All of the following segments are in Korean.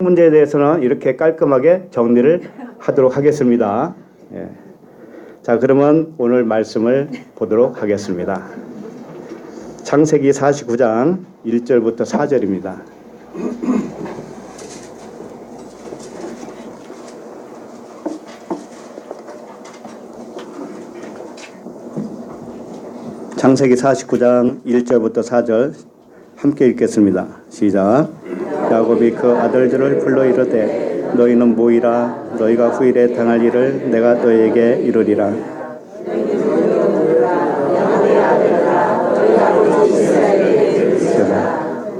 문제에 대해서는 이렇게 깔끔하게 정리를 하도록 하겠습니다. 예. 자, 그러면 오늘 말씀을 보도록 하겠습니다. 창세기 49장 1절부터 4절입니다. 창세기 49장 1절부터 4절 함께 읽겠습니다. 시작. 야곱이 그 아들들을 불러 이르되 너희는 모이라. 너희가 후일에 당할 일을 내가 너희에게 이르리라.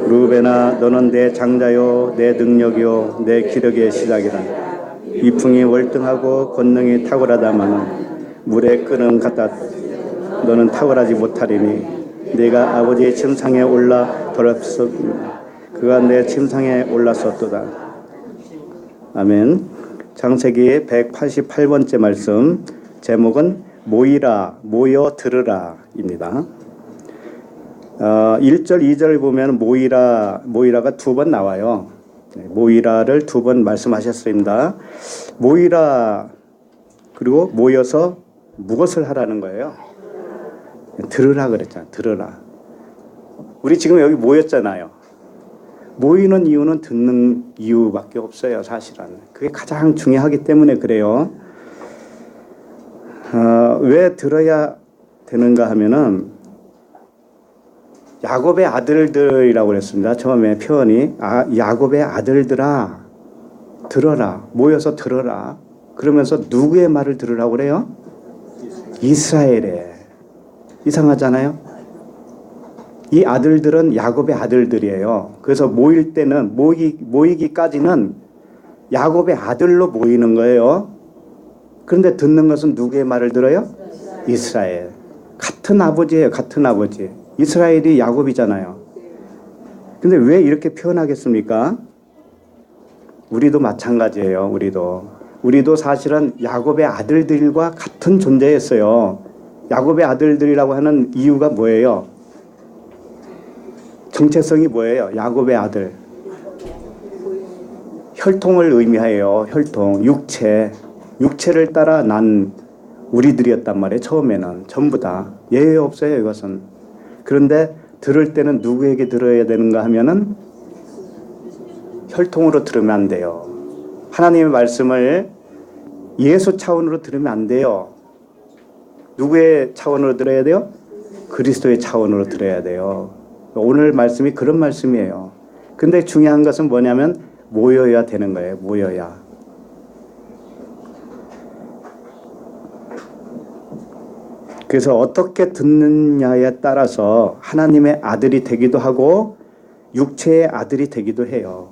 루벤아, 너는 내 장자요 내 능력이요 내 기력의 시작이라. 이풍이 월등하고 권능이 탁월하다마는 물에 끄는 같다. 너는 탁월하지 못하리니 내가 아버지의 침상에 올라 더럽습니다. 그가 내 침상에 올랐었도다. 아멘. 창세기 188번째 말씀, 제목은 모이라, 모여 들으라 입니다. 1절, 2절 보면 모이라가 두 번 나와요. 모이라를 두 번 말씀하셨습니다. 모이라, 그리고 모여서 무엇을 하라는 거예요? 들으라 그랬잖아요. 들으라. 우리 지금 여기 모였잖아요. 모이는 이유는 듣는 이유밖에 없어요. 사실은. 그게 가장 중요하기 때문에 그래요. 왜 들어야 되는가 하면은 야곱의 아들들이라고 그랬습니다. 처음에 표현이 야곱의 아들들아 들어라. 모여서 들어라. 그러면서 누구의 말을 들으라고 그래요? 이스라엘의. 이상하잖아요. 이 아들들은 야곱의 아들들이에요. 그래서 모일 때는 모이기까지는 야곱의 아들로 모이는 거예요. 그런데 듣는 것은 누구의 말을 들어요? 이스라엘. 같은 아버지예요. 같은 아버지. 이스라엘이 야곱이잖아요. 근데 왜 이렇게 표현하겠습니까? 우리도 마찬가지예요. 우리도 사실은 야곱의 아들들과 같은 존재였어요. 야곱의 아들들이라고 하는 이유가 뭐예요? 정체성이 뭐예요? 야곱의 아들. 혈통을 의미해요. 혈통, 육체를 따라 난 우리들이었단 말이에요. 처음에는 전부 다. 예외 없어요. 이것은. 그런데 들을 때는 누구에게 들어야 되는가 하면은 혈통으로 들으면 안 돼요. 하나님의 말씀을 예수 차원으로 들으면 안 돼요. 누구의 차원으로 들어야 돼요? 그리스도의 차원으로 들어야 돼요. 오늘 말씀이 그런 말씀이에요. 근데 중요한 것은 뭐냐면 모여야 되는 거예요. 모여야. 그래서 어떻게 듣느냐에 따라서 하나님의 아들이 되기도 하고 육체의 아들이 되기도 해요.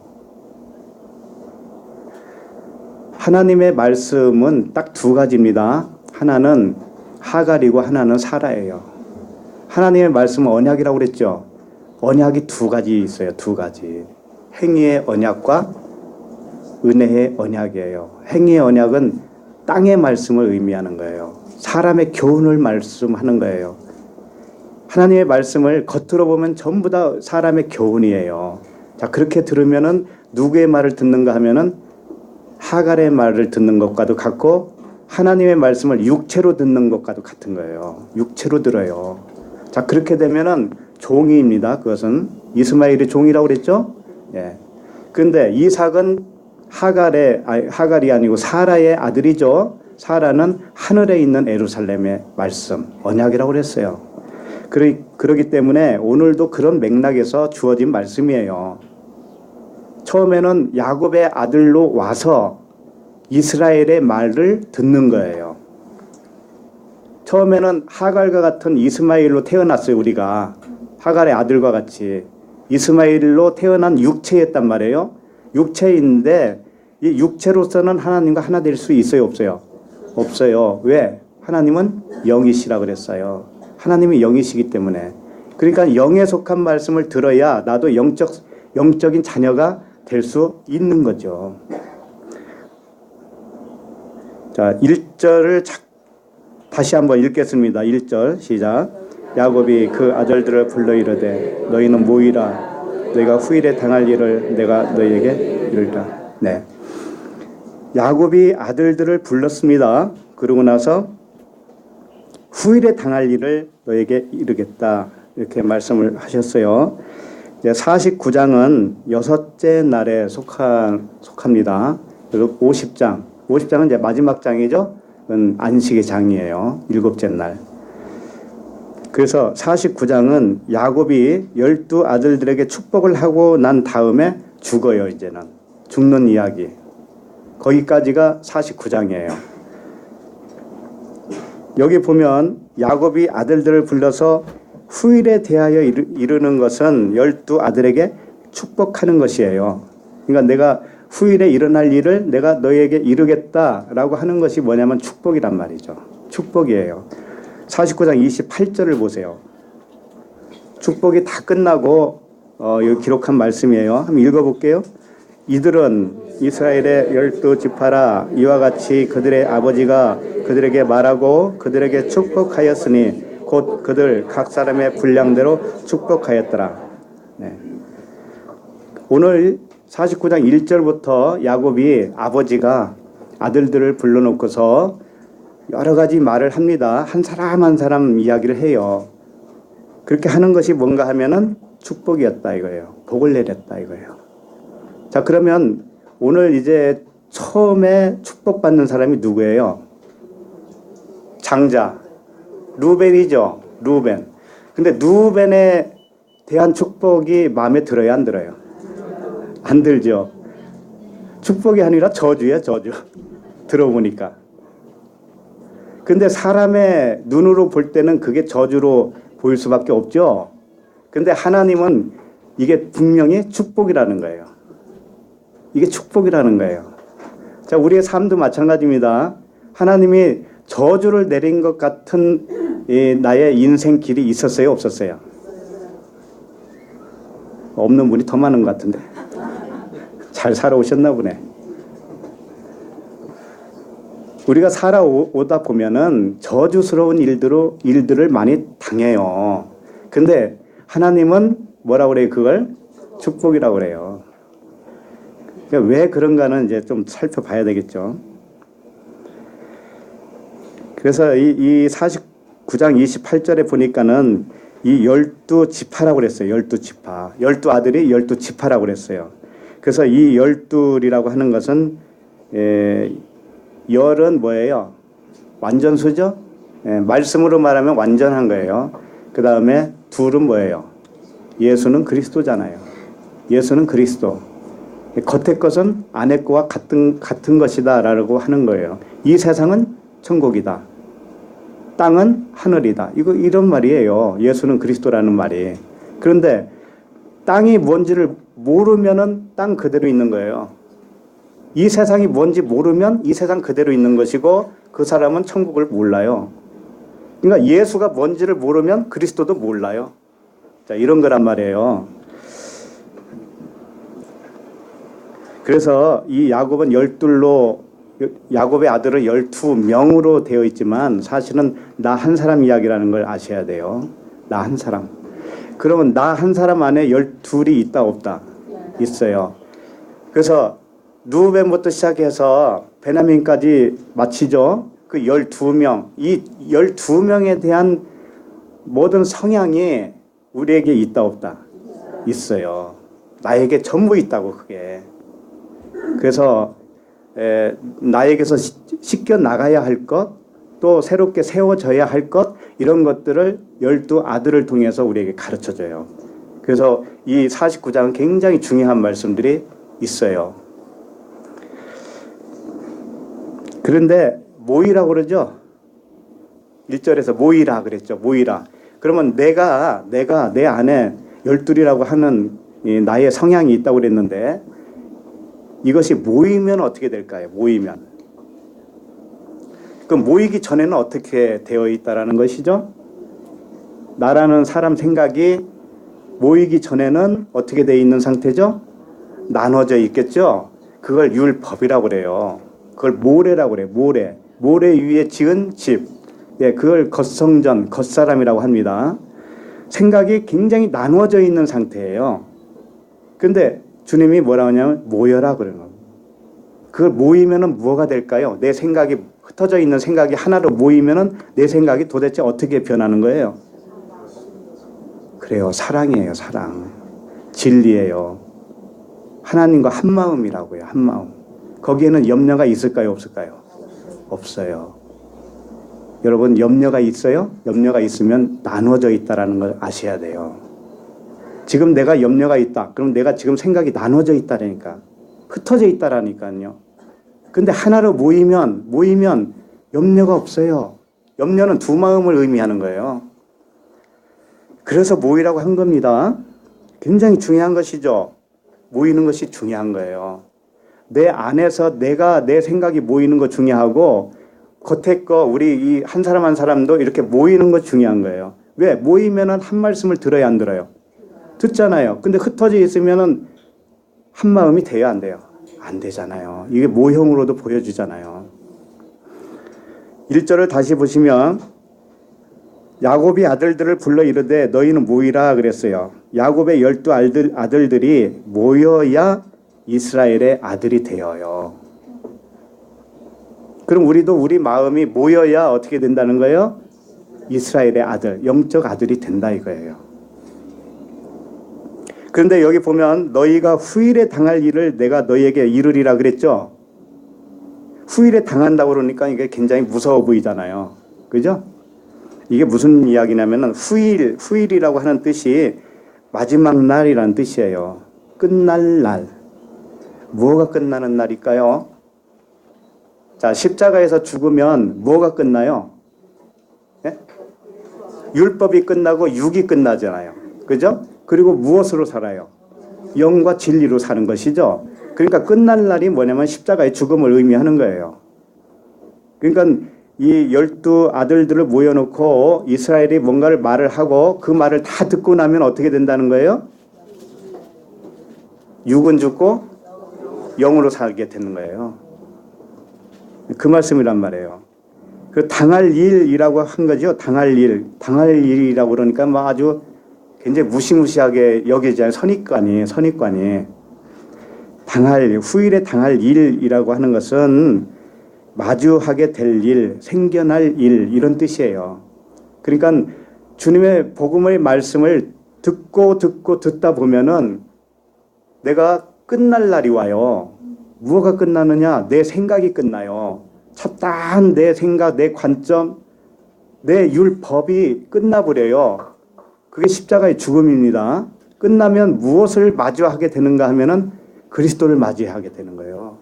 하나님의 말씀은 딱 두 가지입니다. 하나는 하갈이고 하나는 사라예요. 하나님의 말씀은 언약이라고 그랬죠. 언약이 두 가지 있어요. 두 가지. 행위의 언약과 은혜의 언약이에요. 행위의 언약은 땅의 말씀을 의미하는 거예요. 사람의 교훈을 말씀하는 거예요. 하나님의 말씀을 겉으로 보면 전부 다 사람의 교훈이에요. 자, 그렇게 들으면은 누구의 말을 듣는가 하면은 하갈의 말을 듣는 것과도 같고 하나님의 말씀을 육체로 듣는 것과도 같은 거예요. 육체로 들어요. 자, 그렇게 되면은 종이입니다. 그것은 이스마엘이 종이라고 그랬죠? 예. 근데 이삭은 하갈이 아니고 사라의 아들이죠. 사라는 하늘에 있는 예루살렘의 말씀, 언약이라고 그랬어요. 그러기 때문에 오늘도 그런 맥락에서 주어진 말씀이에요. 처음에는 야곱의 아들로 와서 이스라엘의 말을 듣는 거예요. 처음에는 하갈과 같은 이스마엘로 태어났어요. 우리가 하갈의 아들과 같이 이스마엘로 태어난 육체였단 말이에요. 육체인데 이 육체로서는 하나님과 하나 될 수 있어요? 없어요? 없어요. 왜? 하나님은 영이시라 그랬어요. 하나님이 영이시기 때문에. 그러니까 영에 속한 말씀을 들어야 나도 영적인 자녀가 될 수 있는 거죠. 자, 1절을 다시 한번 읽겠습니다. 1절 시작. 야곱이 그 아들들을 불러 이르되 너희는 모이라. 너희가 후일에 당할 일을 내가 너희에게 이르리라. 네. 야곱이 아들들을 불렀습니다. 그러고 나서 후일에 당할 일을 너에게 이르겠다. 이렇게 말씀을 하셨어요. 49장은 여섯째 날에 속합니다. 그리고 50장은 이제 마지막 장이죠. 그건 안식의 장이에요. 일곱째 날. 그래서 49장은 야곱이 12 아들들에게 축복을 하고 난 다음에 죽어요. 이제는 죽는 이야기. 거기까지가 49장이에요. 여기 보면 야곱이 아들들을 불러서 후일에 대하여 이르는 것은 12 아들에게 축복하는 것이에요. 그러니까 내가 후일에 일어날 일을 내가 너희에게 이루겠다라고 하는 것이 뭐냐면 축복이란 말이죠. 축복이에요. 49장 28절을 보세요. 축복이 다 끝나고 여기 기록한 말씀이에요. 한번 읽어볼게요. 이들은 이스라엘의 12지파라 이와 같이 그들의 아버지가 그들에게 말하고 그들에게 축복하였으니 곧 그들 각 사람의 분량대로 축복하였더라. 네. 오늘 49장 1절부터 야곱이 아버지가 아들들을 불러놓고서 여러 가지 말을 합니다. 한 사람 한 사람 이야기를 해요. 그렇게 하는 것이 뭔가 하면은 축복이었다 이거예요. 복을 내렸다 이거예요. 자, 그러면 오늘 이제 처음에 축복받는 사람이 누구예요? 장자. 루벤이죠. 루벤. 근데 루벤에 대한 축복이 마음에 들어요? 안 들어요? 안 들죠. 축복이 아니라 저주예요. 저주. 들어보니까. 근데 사람의 눈으로 볼 때는 그게 저주로 보일 수밖에 없죠. 근데 하나님은 이게 분명히 축복이라는 거예요. 이게 축복이라는 거예요. 자, 우리의 삶도 마찬가지입니다. 하나님이 저주를 내린 것 같은 나의 인생 길이 있었어요? 없었어요? 없는 분이 더 많은 것 같은데. 잘 살아오셨나 보네. 우리가 살아오다 보면은 저주스러운 일들을 많이 당해요. 근데 하나님은 뭐라고 그래요? 그걸 축복이라고 그래요. 그러니까 왜 그런가는 이제 좀 살펴봐야 되겠죠. 그래서 이 49장 28절에 보니까는 이 12지파라고 그랬어요. 12지파. 12아들이 12지파라고 그랬어요. 그래서 이 12이라고 하는 것은 열은 뭐예요? 완전수죠? 말씀으로 말하면 완전한 거예요. 그 다음에 둘은 뭐예요? 예수는 그리스도잖아요. 예수는 그리스도. 겉의 것은 안의 것과 같은 것이다 라고 하는 거예요. 이 세상은 천국이다. 땅은 하늘이다. 이런 말이에요. 예수는 그리스도라는 말이. 그런데 땅이 뭔지를 모르면은 땅 그대로 있는 거예요. 이 세상이 뭔지 모르면 이 세상 그대로 있는 것이고 그 사람은 천국을 몰라요. 그러니까 예수가 뭔지를 모르면 그리스도도 몰라요. 자, 이런 거란 말이에요. 그래서 이 야곱은 12로 야곱의 아들은 12명으로 되어 있지만 사실은 나 한 사람 이야기라는 걸 아셔야 돼요. 나 한 사람. 그러면 나 한 사람 안에 12이 있다 없다? 있어요. 그래서 루벤부터 시작해서 베냐민까지 마치죠. 그 12명. 이 12명에 대한 모든 성향이 우리에게 있다 없다? 있어요. 나에게 전부 있다고 그게. 그래서 나에게서 씻겨 나가야 할 것, 또 새롭게 세워져야 할 것, 이런 것들을 12 아들을 통해서 우리에게 가르쳐줘요. 그래서 이 49장은 굉장히 중요한 말씀들이 있어요. 그런데 모이라고 그러죠. 1절에서 모이라 그랬죠. 모이라. 그러면 내가 내 안에 12이라고 하는 나의 성향이 있다고 그랬는데 이것이 모이면 어떻게 될까요? 모이면. 그럼 모이기 전에는 어떻게 되어 있다라는 것이죠? 나라는 사람 생각이 모이기 전에는 어떻게 되어 있는 상태죠? 나눠져 있겠죠? 그걸 율법이라고 그래요. 그걸 모래라고 그래요. 모래. 모래 위에 지은 집. 예, 그걸 겉성전, 겉사람이라고 합니다. 생각이 굉장히 나눠져 있는 상태예요. 근데 주님이 뭐라고 하냐면 모여라 그러는 겁니다. 그걸 모이면은 뭐가 될까요? 내 생각이 흩어져 있는 생각이 하나로 모이면은 내 생각이 도대체 어떻게 변하는 거예요? 그래요. 사랑이에요. 사랑. 진리예요. 하나님과 한 마음이라고요. 한 마음. 거기에는 염려가 있을까요? 없을까요? 없어요. 여러분 염려가 있어요? 염려가 있으면 나누어져 있다라는 걸 아셔야 돼요. 지금 내가 염려가 있다. 그럼 내가 지금 생각이 나누어져 있다라니까. 흩어져 있다라니까요. 근데 하나로 모이면 염려가 없어요. 염려는 두 마음을 의미하는 거예요. 그래서 모이라고 한 겁니다. 굉장히 중요한 것이죠. 모이는 것이 중요한 거예요. 내 안에서 내 생각이 모이는 거 중요하고 겉에 거 우리 이 한 사람 한 사람도 이렇게 모이는 거 중요한 거예요. 왜? 모이면은 한 말씀을 들어야 안 들어요? 듣잖아요. 근데 흩어져 있으면은 한 마음이 돼야 안 돼요? 안 되잖아요. 이게 모형으로도 보여주잖아요. 1절을 다시 보시면 야곱이 아들들을 불러 이르되 너희는 모이라 그랬어요. 야곱의 12 아들들이 모여야 이스라엘의 아들이 되어요. 그럼 우리도 우리 마음이 모여야 어떻게 된다는 거예요? 이스라엘의 아들, 영적 아들이 된다 이거예요. 그런데 여기 보면 너희가 후일에 당할 일을 내가 너희에게 이르리라 그랬죠? 후일에 당한다고 그러니까 이게 굉장히 무서워 보이잖아요. 그죠? 이게 무슨 이야기냐면은 후일이라고 하는 뜻이 마지막 날이라는 뜻이에요. 끝날 날. 뭐가 끝나는 날일까요? 자, 십자가에서 죽으면 뭐가 끝나요? 네? 율법이 끝나고 육이 끝나잖아요. 그죠? 그리고 무엇으로 살아요? 영과 진리로 사는 것이죠. 그러니까 끝날 날이 뭐냐면 십자가의 죽음을 의미하는 거예요. 그러니까 이 12 아들들을 모여놓고 이스라엘이 뭔가를 말을 하고 그 말을 다 듣고 나면 어떻게 된다는 거예요? 육은 죽고 영으로 살게 되는 거예요. 그 말씀이란 말이에요. 그 당할 일이라고 한 거죠. 당할 일이라고 그러니까 막 아주 굉장히 무시무시하게 여기잖아요. 선입관이. 후일에 당할 일이라고 하는 것은 마주하게 될 일, 생겨날 일, 이런 뜻이에요. 그러니까 주님의 복음의 말씀을 듣다 보면은 내가 끝날 날이 와요. 무엇가 끝나느냐? 내 생각이 끝나요. 첩다한 내 생각, 내 관점, 내 율법이 끝나버려요. 그게 십자가의 죽음입니다. 끝나면 무엇을 마주하게 되는가 하면은 그리스도를 맞이하게 되는 거예요.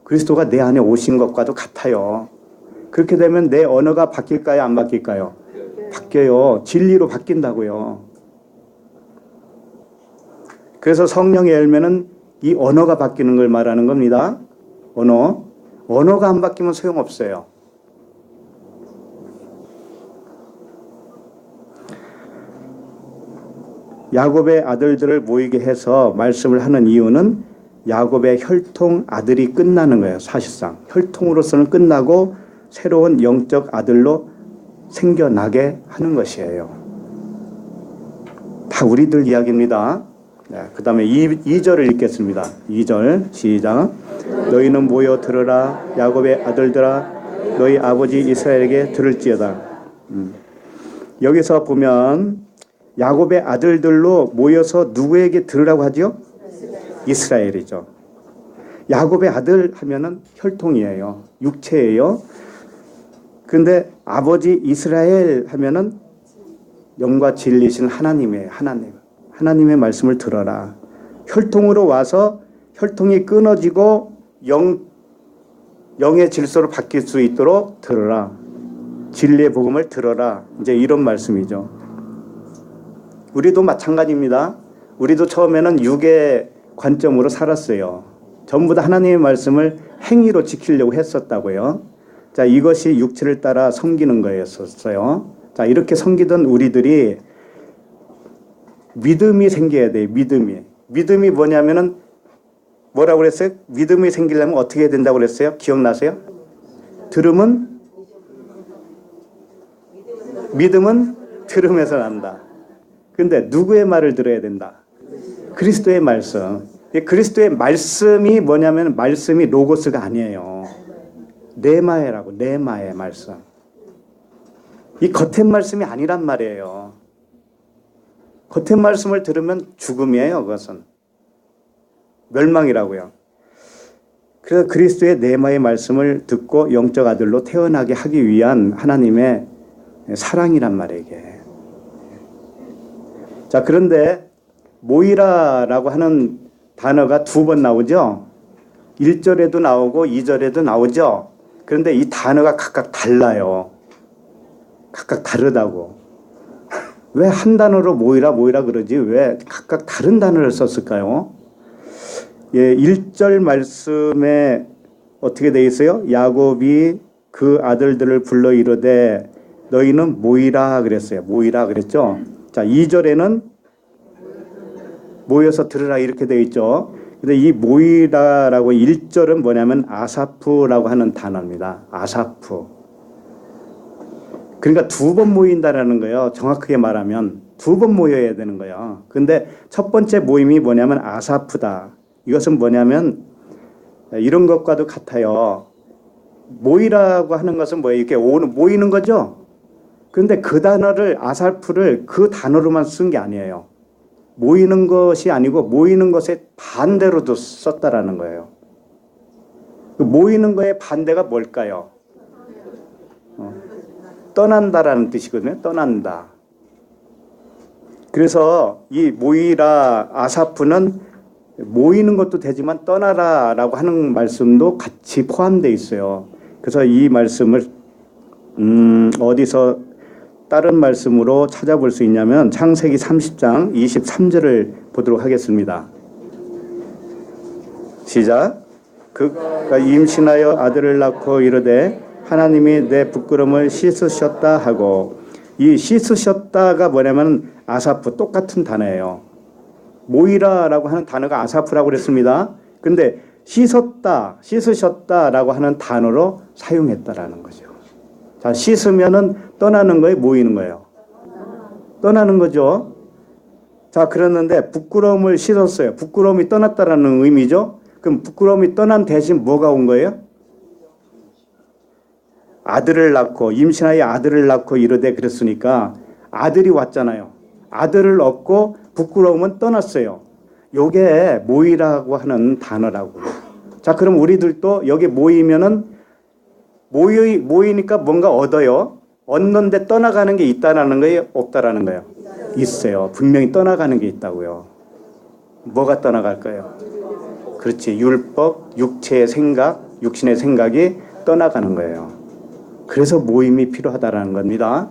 그리스도가 내 안에 오신 것과도 같아요. 그렇게 되면 내 언어가 바뀔까요? 안 바뀔까요? 바뀌어요. 진리로 바뀐다고요. 그래서 성령의 열매는 이 언어가 바뀌는 걸 말하는 겁니다. 언어가 안 바뀌면 소용없어요. 야곱의 아들들을 모이게 해서 말씀을 하는 이유는 야곱의 혈통 아들이 끝나는 거예요. 사실상 혈통으로서는 끝나고 새로운 영적 아들로 생겨나게 하는 것이에요. 다 우리들 이야기입니다. 네, 그 다음에 2절을 읽겠습니다. 2절 시작. 너희는 모여 들으라 야곱의 아들들아 너희 아버지 이스라엘에게 들을지어다. 여기서 보면 야곱의 아들들로 모여서 누구에게 들으라고 하죠? 이스라엘이죠. 야곱의 아들 하면은 혈통이에요. 육체예요. 근데 아버지 이스라엘 하면은 영과 진리신 하나님이에요. 하나님의 말씀을 들어라. 혈통으로 와서 혈통이 끊어지고 영의 질서로 바뀔 수 있도록 들어라. 진리의 복음을 들어라. 이제 이런 말씀이죠. 우리도 마찬가지입니다. 우리도 처음에는 육의 관점으로 살았어요. 전부 다 하나님의 말씀을 행위로 지키려고 했었다고요. 자, 이것이 육체를 따라 섬기는 거였었어요. 자, 이렇게 섬기던 우리들이 믿음이 생겨야 돼요. 믿음이 뭐냐면은 뭐라고 그랬어요? 믿음이 생기려면 어떻게 해야 된다고 그랬어요? 기억나세요? 믿음은 들음에서 난다. 근데 누구의 말을 들어야 된다? 그리스도의 말씀. 그리스도의 말씀이 뭐냐면 말씀이 로고스가 아니에요. 네마에라고, 네마의 말씀. 이 겉의 말씀이 아니란 말이에요. 겉의 말씀을 들으면 죽음이에요. 그것은 멸망이라고요. 그래서 그리스도의 네마의 말씀을 듣고 영적 아들로 태어나게 하기 위한 하나님의 사랑이란 말이에요. 이게. 자, 그런데 모이라라고 하는 단어가 두 번 나오죠. 1절에도 나오고 2절에도 나오죠. 그런데 이 단어가 각각 달라요. 각각 다르다고. 왜 한 단어로 모이라 그러지? 왜 각각 다른 단어를 썼을까요? 예, 1절 말씀에 어떻게 되어 있어요? 야곱이 그 아들들을 불러 이르되 너희는 모이라 그랬어요. 모이라 그랬죠. 자, 2절에는 모여서 들으라 이렇게 되어 있죠. 근데 이 모이라라고 1절은 뭐냐면 아사프라고 하는 단어입니다. 아사프. 그러니까 두 번 모인다라는 거예요. 정확하게 말하면 두 번 모여야 되는 거예요. 근데 첫 번째 모임이 뭐냐면 아사프다. 이것은 뭐냐면 이런 것과도 같아요. 모이라고 하는 것은 뭐예요? 이렇게 모이는 거죠. 그런데 그 단어를 아사프를 그 단어로만 쓴 게 아니에요. 모이는 것이 아니고 모이는 것의 반대로도 썼다라는 거예요. 모이는 거의 반대가 뭘까요? 떠난다라는 뜻이거든요. 떠난다. 그래서 이 모이라 아사프는 모이는 것도 되지만 떠나라라고 하는 말씀도 같이 포함되어 있어요. 그래서 이 말씀을 어디서 다른 말씀으로 찾아볼 수 있냐면 창세기 30장 23절을 보도록 하겠습니다. 시작. 그가 임신하여 아들을 낳고 이르되 하나님이 내 부끄러움을 씻으셨다 하고, 이 씻으셨다가 뭐냐면 아사프, 똑같은 단어예요. 모이라라고 하는 단어가 아사프라고 그랬습니다. 근데 씻으셨다라고 하는 단어로 사용했다라는 거죠. 자, 씻으면은 떠나는 거예요, 모이는 거예요? 떠나는 거죠. 자, 그랬는데 부끄러움을 씻었어요. 부끄러움이 떠났다라는 의미죠. 그럼 부끄러움이 떠난 대신 뭐가 온 거예요? 아들을 낳고, 임신하여 아들을 낳고 이르되 그랬으니까 아들이 왔잖아요. 아들을 얻고 부끄러움은 떠났어요. 요게 모이라고 하는 단어라고. 자, 그럼 우리들도 여기 모이면은 모이니까 뭔가 얻어요. 얻는데 떠나가는 게 있다라는 거예요? 없다라는 거예요? 있어요. 분명히 떠나가는 게 있다고요. 뭐가 떠나갈까요? 그렇지. 율법, 육체의 생각, 육신의 생각이 떠나가는 거예요. 그래서 모임이 필요하다라는 겁니다.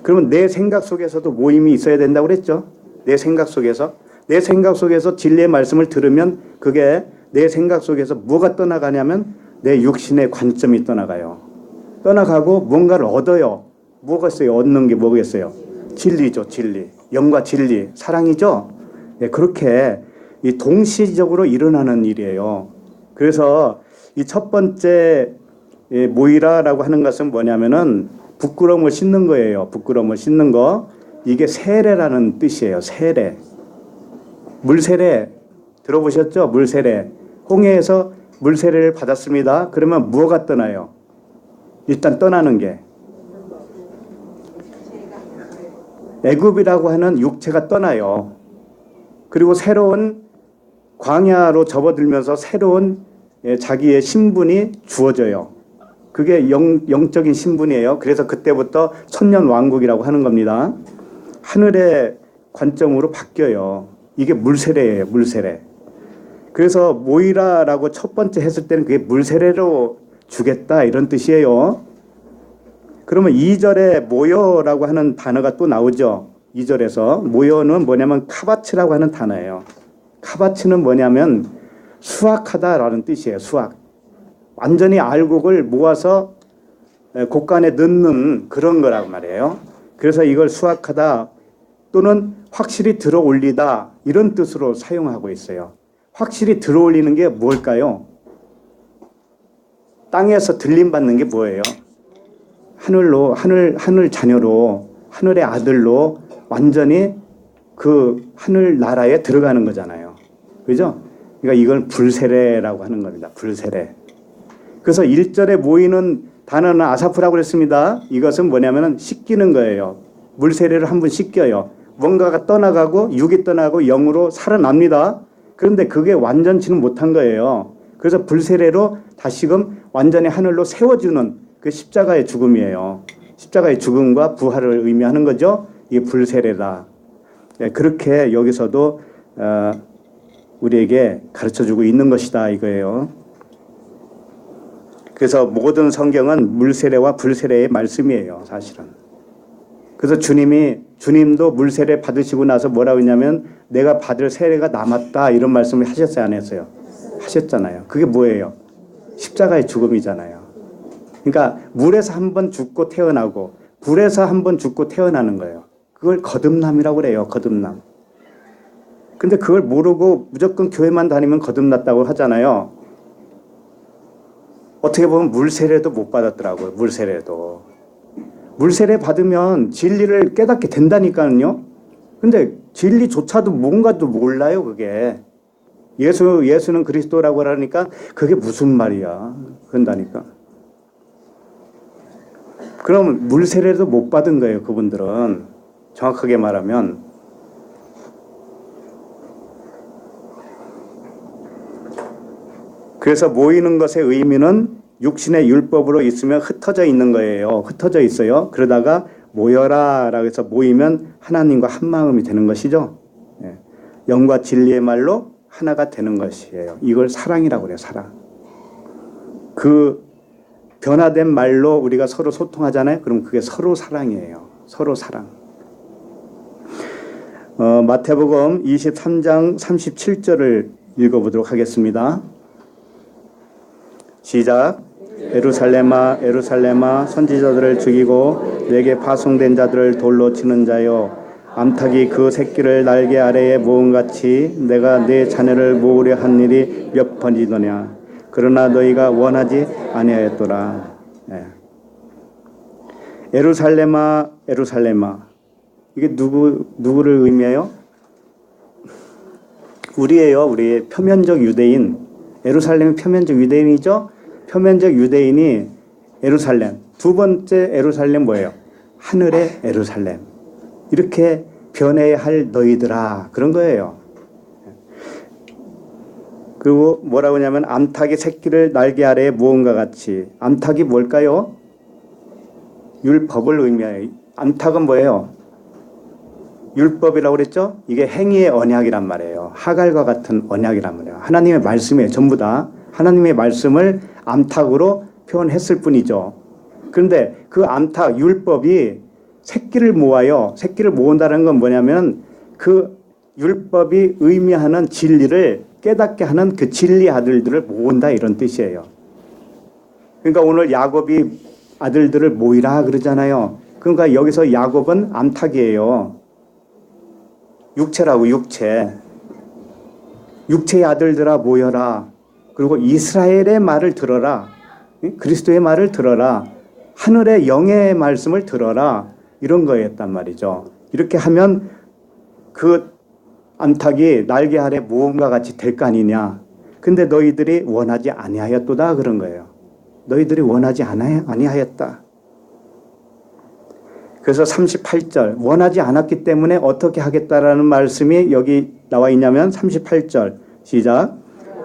그러면 내 생각 속에서도 모임이 있어야 된다고 그랬죠? 내 생각 속에서. 내 생각 속에서 진리의 말씀을 들으면 그게 내 생각 속에서 뭐가 떠나가냐면 내 육신의 관점이 떠나가요. 떠나가고 뭔가를 얻어요. 뭐가 있어요? 얻는 게 뭐겠어요? 진리죠, 진리. 영과 진리, 사랑이죠. 네, 그렇게 이 동시적으로 일어나는 일이에요. 그래서 이 첫 번째 모이라라고 하는 것은 뭐냐면은 부끄러움을 씻는 거예요. 부끄러움을 씻는 거. 이게 세례라는 뜻이에요. 세례. 물세례 들어보셨죠? 물세례. 홍해에서 물세례를 받았습니다. 그러면 뭐가 떠나요? 일단 떠나는 게 애굽이라고 하는 육체가 떠나요. 그리고 새로운 광야로 접어들면서 새로운 자기의 신분이 주어져요. 그게 영적인 신분이에요. 그래서 그때부터 천년왕국이라고 하는 겁니다. 하늘의 관점으로 바뀌어요. 이게 물세례예요. 물세례. 그래서 모이라라고 첫 번째 했을 때는 그게 물세례로 주겠다 이런 뜻이에요. 그러면 2절에 모여라고 하는 단어가 또 나오죠. 2절에서 모여는 뭐냐면 카바츠라고 하는 단어예요. 카바츠는 뭐냐면 수확하다라는 뜻이에요. 수확. 완전히 알곡을 모아서 곡간에 넣는 그런 거라고 말이에요. 그래서 이걸 수확하다 또는 확실히 들어올리다 이런 뜻으로 사용하고 있어요. 확실히 들어올리는 게 뭘까요? 땅에서 들림받는 게 뭐예요? 하늘 자녀로, 하늘의 아들로 완전히 그 하늘 나라에 들어가는 거잖아요. 그죠? 그러니까 이걸 불세례라고 하는 겁니다. 불세례. 그래서 1절에 모이는 단어는 아사프라고 그랬습니다. 이것은 뭐냐면 씻기는 거예요. 물세례를 한 번 씻겨요. 뭔가가 떠나가고 육이 떠나고 영으로 살아납니다. 그런데 그게 완전치는 못한 거예요. 그래서 불세례로 다시금 완전히 하늘로 세워주는 그 십자가의 죽음이에요. 십자가의 죽음과 부활을 의미하는 거죠. 이게 불세례다. 그렇게 여기서도 우리에게 가르쳐주고 있는 것이다 이거예요. 그래서 모든 성경은 물세례와 불세례의 말씀이에요, 사실은. 그래서 주님도 물세례 받으시고 나서 뭐라고 했냐면 내가 받을 세례가 남았다 이런 말씀을 하셨어요, 안 했어요? 하셨잖아요. 그게 뭐예요? 십자가의 죽음이잖아요. 그러니까 물에서 한 번 죽고 태어나고 불에서 한 번 죽고 태어나는 거예요. 그걸 거듭남이라고 그래요, 거듭남. 근데 그걸 모르고 무조건 교회만 다니면 거듭났다고 하잖아요. 어떻게 보면 물세례도 못 받았더라고요. 물세례도. 물세례 받으면 진리를 깨닫게 된다니까요. 근데 진리조차도 뭔가도 몰라요, 그게. 예수는 그리스도라고 하니까 그게 무슨 말이야. 그런다니까. 그럼 물세례도 못 받은 거예요, 그분들은. 정확하게 말하면. 그래서 모이는 것의 의미는 육신의 율법으로 있으면 흩어져 있는 거예요. 흩어져 있어요. 그러다가 모여라라고 해서 모이면 하나님과 한 마음이 되는 것이죠. 영과 진리의 말로 하나가 되는 것이에요. 이걸 사랑이라고 그래요. 사랑. 그 변화된 말로 우리가 서로 소통하잖아요. 그럼 그게 서로 사랑이에요. 서로 사랑. 마태복음 23장 37절을 읽어보도록 하겠습니다. 시작. 예루살렘아 예루살렘아 선지자들을 죽이고 내게 파송된 자들을 돌로 치는 자여 암탉이 그 새끼를 날개 아래에 모음같이 내가 내 자녀를 모으려 한 일이 몇 번이더냐. 그러나 너희가 원하지 아니하였더라. 예루살렘아 예루살렘아 이게 누구를 의미해요? 우리예요. 우리 표면적 유대인. 예루살렘이 표면적 유대인이죠. 표면적 유대인이 예루살렘. 두 번째 예루살렘 뭐예요? 하늘의 예루살렘. 이렇게 변해야 할 너희들아. 그런 거예요. 그리고 뭐라고 하냐면 암탉이 새끼를 날개 아래에 모은과 같이. 암탉이 뭘까요? 율법을 의미해요. 암탉은 뭐예요? 율법이라고 그랬죠? 이게 행위의 언약이란 말이에요. 하갈과 같은 언약이란 말이에요. 하나님의 말씀이에요. 전부 다. 하나님의 말씀을 암탉으로 표현했을 뿐이죠. 그런데 그 암탉 율법이 새끼를 모아요. 새끼를 모은다는 건 뭐냐면 그 율법이 의미하는 진리를 깨닫게 하는 그 진리 아들들을 모은다 이런 뜻이에요. 그러니까 오늘 야곱이 아들들을 모이라 그러잖아요. 그러니까 여기서 야곱은 암탉이에요. 육체라고 육체. 육체의 아들들아 모여라. 그리고 이스라엘의 말을 들어라. 그리스도의 말을 들어라. 하늘의 영의 말씀을 들어라. 이런 거였단 말이죠. 이렇게 하면 그 암탉이 날개 아래 모험과 같이 될 거 아니냐. 근데 너희들이 원하지 아니하였도다 그런 거예요. 너희들이 원하지 아니하였다. 그래서 38절 원하지 않았기 때문에 어떻게 하겠다라는 말씀이 여기 나와 있냐면 38절 시작.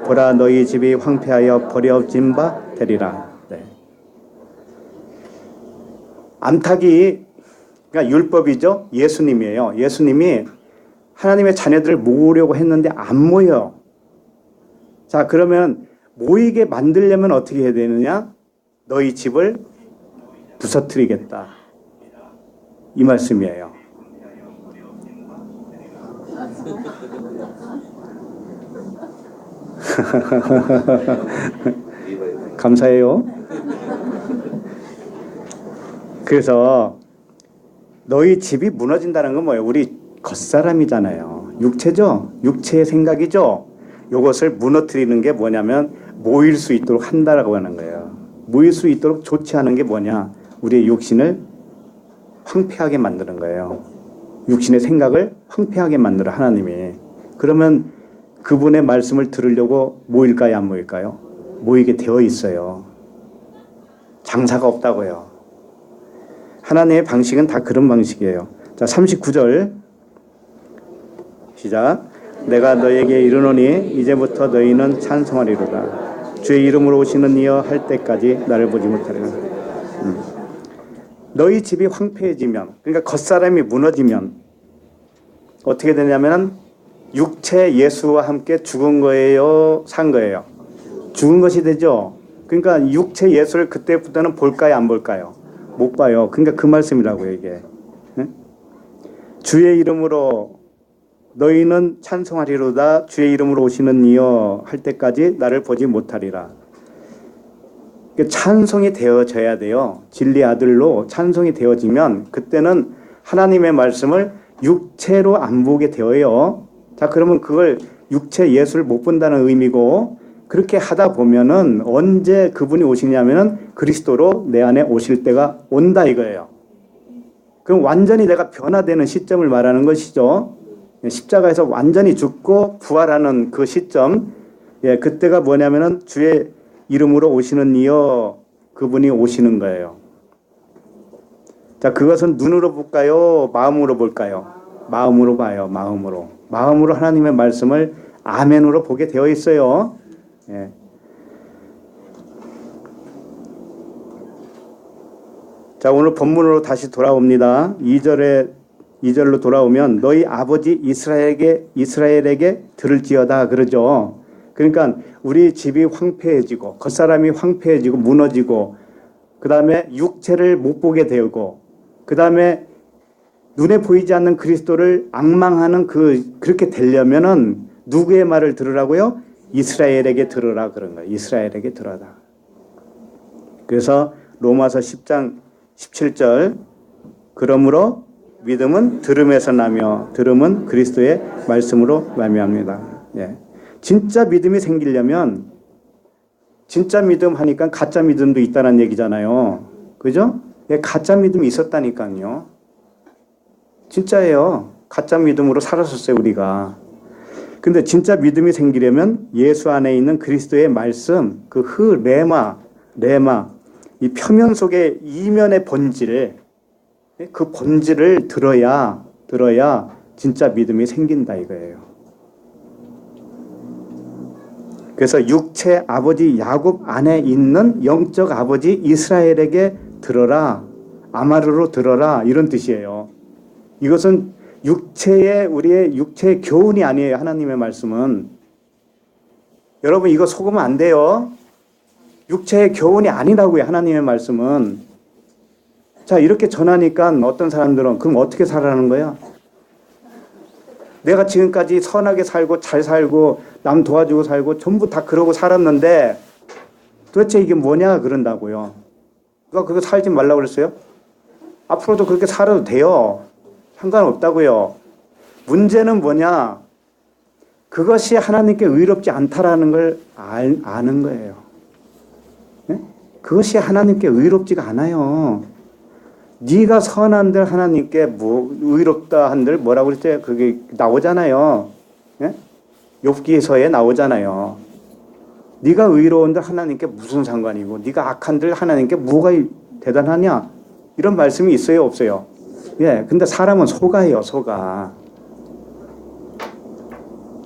보라 너희 집이 황폐하여 버려진 바 되리라. 네. 암탉이 그러니까 율법이죠. 예수님이에요. 예수님이 하나님의 자녀들을 모으려고 했는데 안 모여. 자 그러면 모이게 만들려면 어떻게 해야 되느냐? 너희 집을 부서뜨리겠다. 이 말씀이에요. 감사해요. 그래서 너희 집이 무너진다는 건 뭐예요? 우리 겉사람이잖아요. 육체죠? 육체의 생각이죠? 이것을 무너뜨리는 게 뭐냐면 모일 수 있도록 한다라고 하는 거예요. 모일 수 있도록 조치하는 게 뭐냐? 우리의 육신을 황폐하게 만드는 거예요. 육신의 생각을 황폐하게 만들어 하나님이. 그러면 그분의 말씀을 들으려고 모일까요, 안 모일까요? 모이게 되어 있어요. 장사가 없다고요. 하나님의 방식은 다 그런 방식이에요. 자, 39절 시작. 내가 너에게 이르노니 이제부터 너희는 찬송하리로다. 주의 이름으로 오시는 이여 할 때까지 나를 보지 못하리라. 너희 집이 황폐해지면, 그러니까 겉사람이 무너지면 어떻게 되냐면 육체 예수와 함께 죽은 거예요, 산 거예요? 죽은 것이 되죠. 그러니까 육체 예수를 그때부터는 볼까요, 안 볼까요? 못 봐요. 그러니까 그 말씀이라고요, 이게. 주의 이름으로 너희는 찬송하리로다. 주의 이름으로 오시는 이여 할 때까지 나를 보지 못하리라. 찬송이 되어져야 돼요. 진리 아들로 찬송이 되어지면 그때는 하나님의 말씀을 육체로 안 보게 되어요. 자, 그러면 그걸 육체 예수를 못 본다는 의미고, 그렇게 하다 보면은 언제 그분이 오시냐면은 그리스도로 내 안에 오실 때가 온다 이거예요. 그럼 완전히 내가 변화되는 시점을 말하는 것이죠. 십자가에서 완전히 죽고 부활하는 그 시점, 예, 그때가 뭐냐면은 주의 이름으로 오시는 이여, 그분이 오시는 거예요. 자, 그것은 눈으로 볼까요? 마음으로 볼까요? 마음으로 봐요. 마음으로. 마음으로 하나님의 말씀을 아멘으로 보게 되어 있어요. 예. 자, 오늘 본문으로 다시 돌아옵니다. 2절로 돌아오면 너희 아버지 이스라엘에게 들을지어다 그러죠. 그러니까 우리 집이 황폐해지고 겉사람이 황폐해지고 무너지고, 그 다음에 육체를 못 보게 되고, 그 다음에 눈에 보이지 않는 그리스도를 앙망하는 그렇게 되려면은 누구의 말을 들으라고요? 이스라엘에게 들으라 그런 거예요. 이스라엘에게 들어라. 그래서 로마서 10장 17절, 그러므로 믿음은 들음에서 나며 들음은 그리스도의 말씀으로 말미암니다. 예. 진짜 믿음이 생기려면, 진짜 믿음 하니까 가짜 믿음도 있다는 얘기잖아요. 그죠? 예, 가짜 믿음이 있었다니까요. 진짜예요. 가짜 믿음으로 살았었어요, 우리가. 근데 진짜 믿음이 생기려면 예수 안에 있는 그리스도의 말씀, 레마, 이 표면 속의 이면의 본질, 그 본질을 들어야 진짜 믿음이 생긴다 이거예요. 그래서 육체 아버지 야곱 안에 있는 영적 아버지 이스라엘에게 들어라, 아마르로 들어라, 이런 뜻이에요. 이것은 우리의 육체의 교훈이 아니에요. 하나님의 말씀은. 여러분, 이거 속으면 안 돼요. 육체의 교훈이 아니라고요. 하나님의 말씀은. 자, 이렇게 전하니까 어떤 사람들은 그럼 어떻게 살아가는 거야? 내가 지금까지 선하게 살고 잘 살고 남 도와주고 살고 전부 다 그러고 살았는데 도대체 이게 뭐냐 그런다고요. 누가 그거 살지 말라고 그랬어요? 앞으로도 그렇게 살아도 돼요. 상관없다고요. 문제는 뭐냐? 그것이 하나님께 의롭지 않다라는 걸 아는 거예요. 네? 그것이 하나님께 의롭지가 않아요. 네가 선한들 하나님께 의롭다 한들 뭐라고 그랬어요? 그게 나오잖아요. 네? 욥기서에 나오잖아요. 네가 의로운들 하나님께 무슨 상관이고 네가 악한들 하나님께 뭐가 대단하냐? 이런 말씀이 있어요, 없어요? 예, 근데 사람은 속아요, 속아.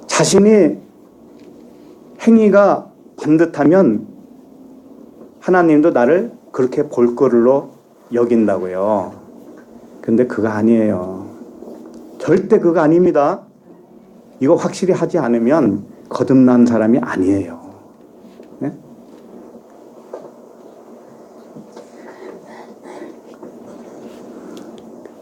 자신이 행위가 반듯하면 하나님도 나를 그렇게 볼 거로 여긴다고요. 근데 그거 아니에요. 절대 그거 아닙니다. 이거 확실히 하지 않으면 거듭난 사람이 아니에요. 네?